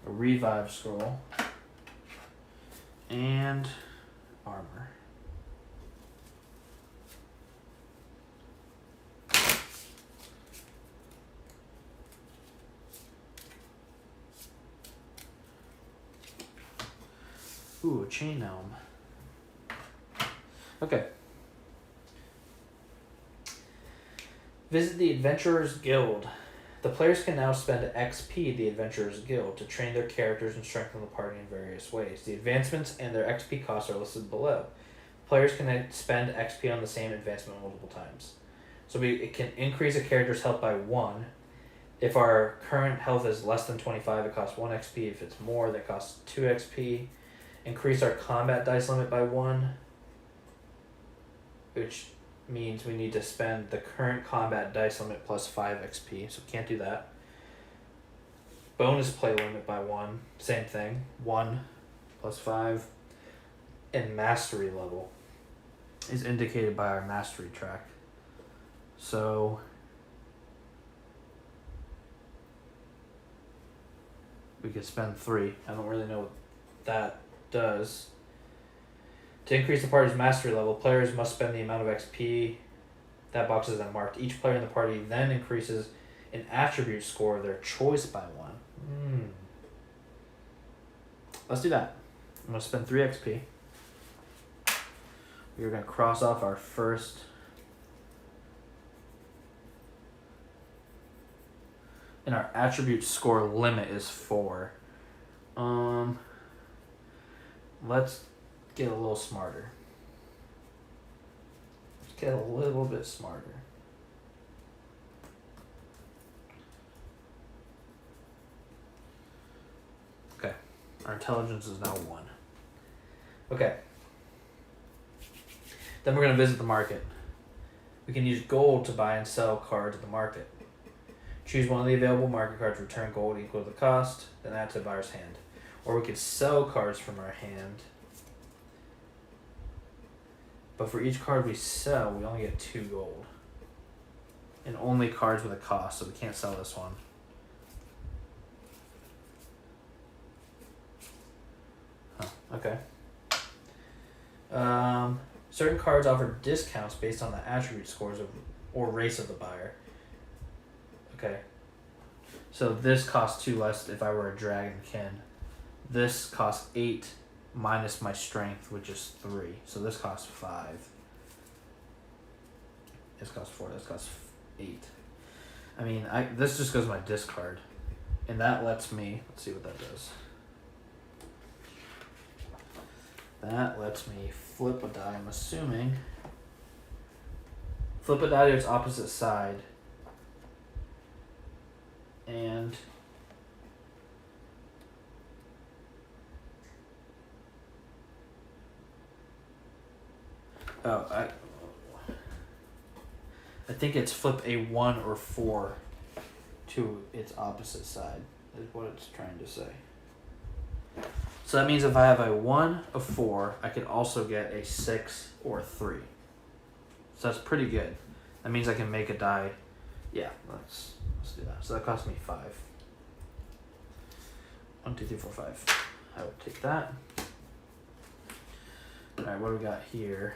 A revive scroll. And armor. Ooh, a chain elm. Okay. Visit the Adventurers Guild. The players can now spend XP at the Adventurers Guild to train their characters and strengthen the party in various ways. The advancements and their XP costs are listed below. Players can spend XP on the same advancement multiple times. So it can increase a character's health by 1. If our current health is less than 25, it costs 1 XP. If it's more, that costs 2 XP. Increase our combat dice limit by 1, which means we need to spend the current combat dice limit plus 5 XP, so can't do that. Bonus play limit by 1, same thing, 1 plus 5. And mastery level is indicated by our mastery track. So we could spend 3. I don't really know what that does. To increase the party's mastery level, players must spend the amount of XP. That box is then marked. Each player in the party then increases an attribute score of their choice by 1. Let's do that. I'm going to spend 3 XP. We're going to cross off our first. And our attribute score limit is 4. Let's get a little smarter. Let's get a little bit smarter. Okay, our intelligence is now 1. Okay. Then we're going to visit the market. We can use gold to buy and sell cards at the market. Choose one of the available market cards, return gold equal to the cost, then add to the buyer's hand. Or we could sell cards from our hand. But for each card we sell, we only get 2 gold. And only cards with a cost, so we can't sell this one. Okay. Certain cards offer discounts based on the attribute scores or race of the buyer. Okay. So this costs 2 less if I were a dragonkin. This costs 8 minus my strength, which is 3. So this costs 5. This costs 4. This costs 8. I mean, this just goes my discard. And that lets me, let's see what that does. That lets me flip a die, I'm assuming. Flip a die to its opposite side. And I think it's flip a 1 or 4 to its opposite side, is what it's trying to say. So that means if I have a 1, a 4, I could also get a 6 or a 3. So that's pretty good. That means I can make a die. Yeah, let's do that. So that cost me 5. 1, 2, 3, 4, 5. I will take that. Alright, what do we got here?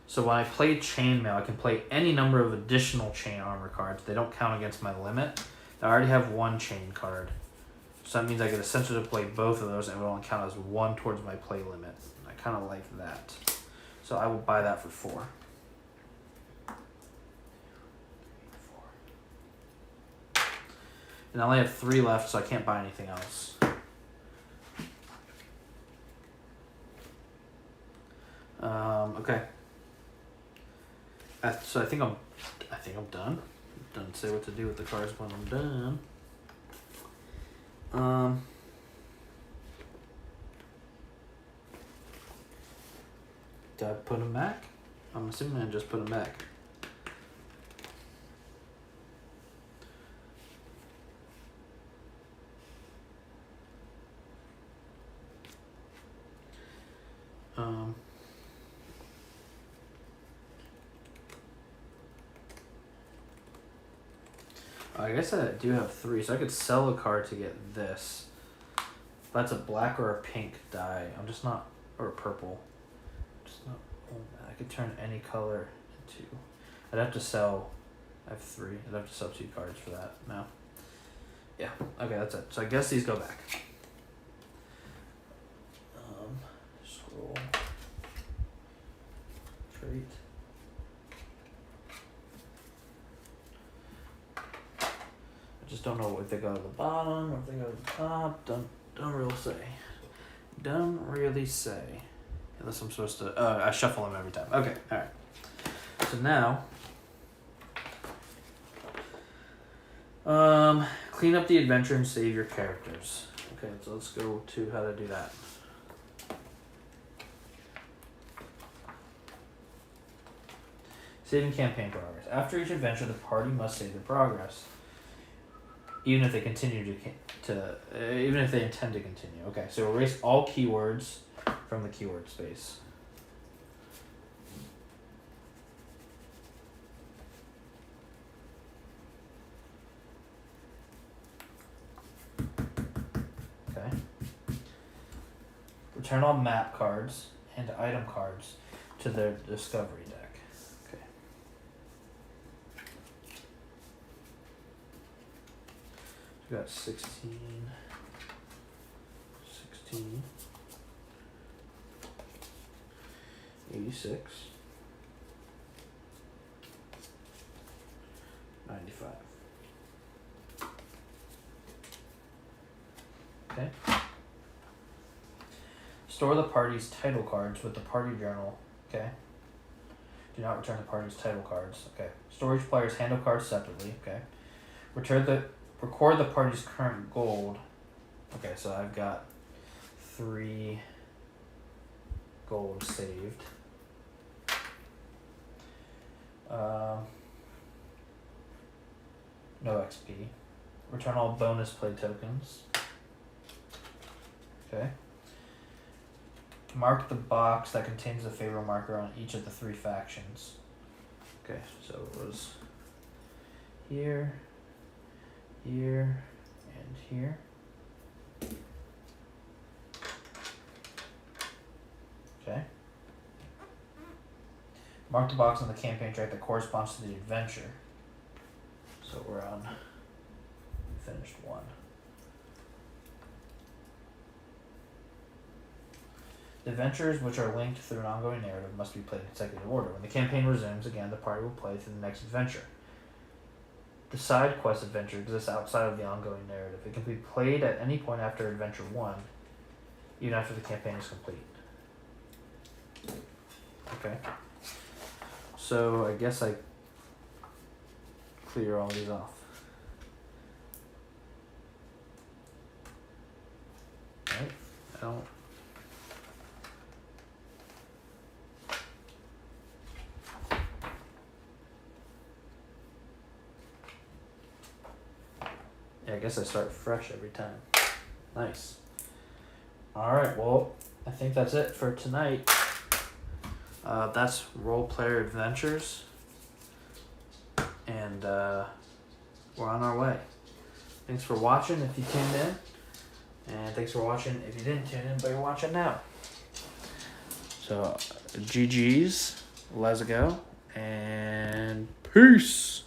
So when I play Chainmail, I can play any number of additional chain armor cards. They don't count against my limit. I already have 1 chain card. So that means I get essentially to play both of those and it will only count as 1 towards my play limit. I kind of like that. So I will buy that for 4. And I only have 3 left, so I can't buy anything else. Okay. So I think I'm done. Doesn't say what to do with the cards when I'm done. Did I put them back? I'm assuming I just put them back. I guess I do have 3, so I could sell a card to get this. That's a black or a pink die. I'm just not, or a purple. Just not. Oh man, I could turn any color into. I'd have to sell. I have 3. I'd have to sell 2 cards for that. No. Yeah. Okay, that's it. So I guess these go back. Scroll. Trait. Just don't know if they go to the bottom or if they go to the top. Don't really say. Unless I'm supposed to. I shuffle them every time. Okay, all right. So now, clean up the adventure and save your characters. Okay, so let's go to how to do that. Saving campaign progress. After each adventure, the party must save their progress. Even if they continue even if they intend to continue. Okay, so erase all keywords from the keyword space. Okay. Return all map cards and item cards to their discovery deck. Okay. We got 16, 86, 95. Okay. Store the party's title cards with the party journal. Okay. Do not return the party's title cards. Okay. Store each player's handle cards separately. Okay. Record the party's current gold. Okay, so I've got 3 gold saved. No XP. Return all bonus play tokens. Okay. Mark the box that contains the favor marker on each of the 3 factions. Okay, so it was here, here, and here. Okay. Mark the box on the campaign track that corresponds to the adventure. So we're on finished 1. The adventures, which are linked through an ongoing narrative, must be played in consecutive order. When the campaign resumes, again, the party will play through the next adventure. The side quest adventure exists outside of the ongoing narrative. It can be played at any point after adventure 1, even after the campaign is complete. Okay. So I guess I clear all these off. Right? I don't. Yeah, I guess I start fresh every time. Nice. Alright, well, I think that's it for tonight. That's Role Player Adventures. And we're on our way. Thanks for watching if you tuned in. And thanks for watching if you didn't tune in, but you're watching now. So, GG's, let's go, and peace.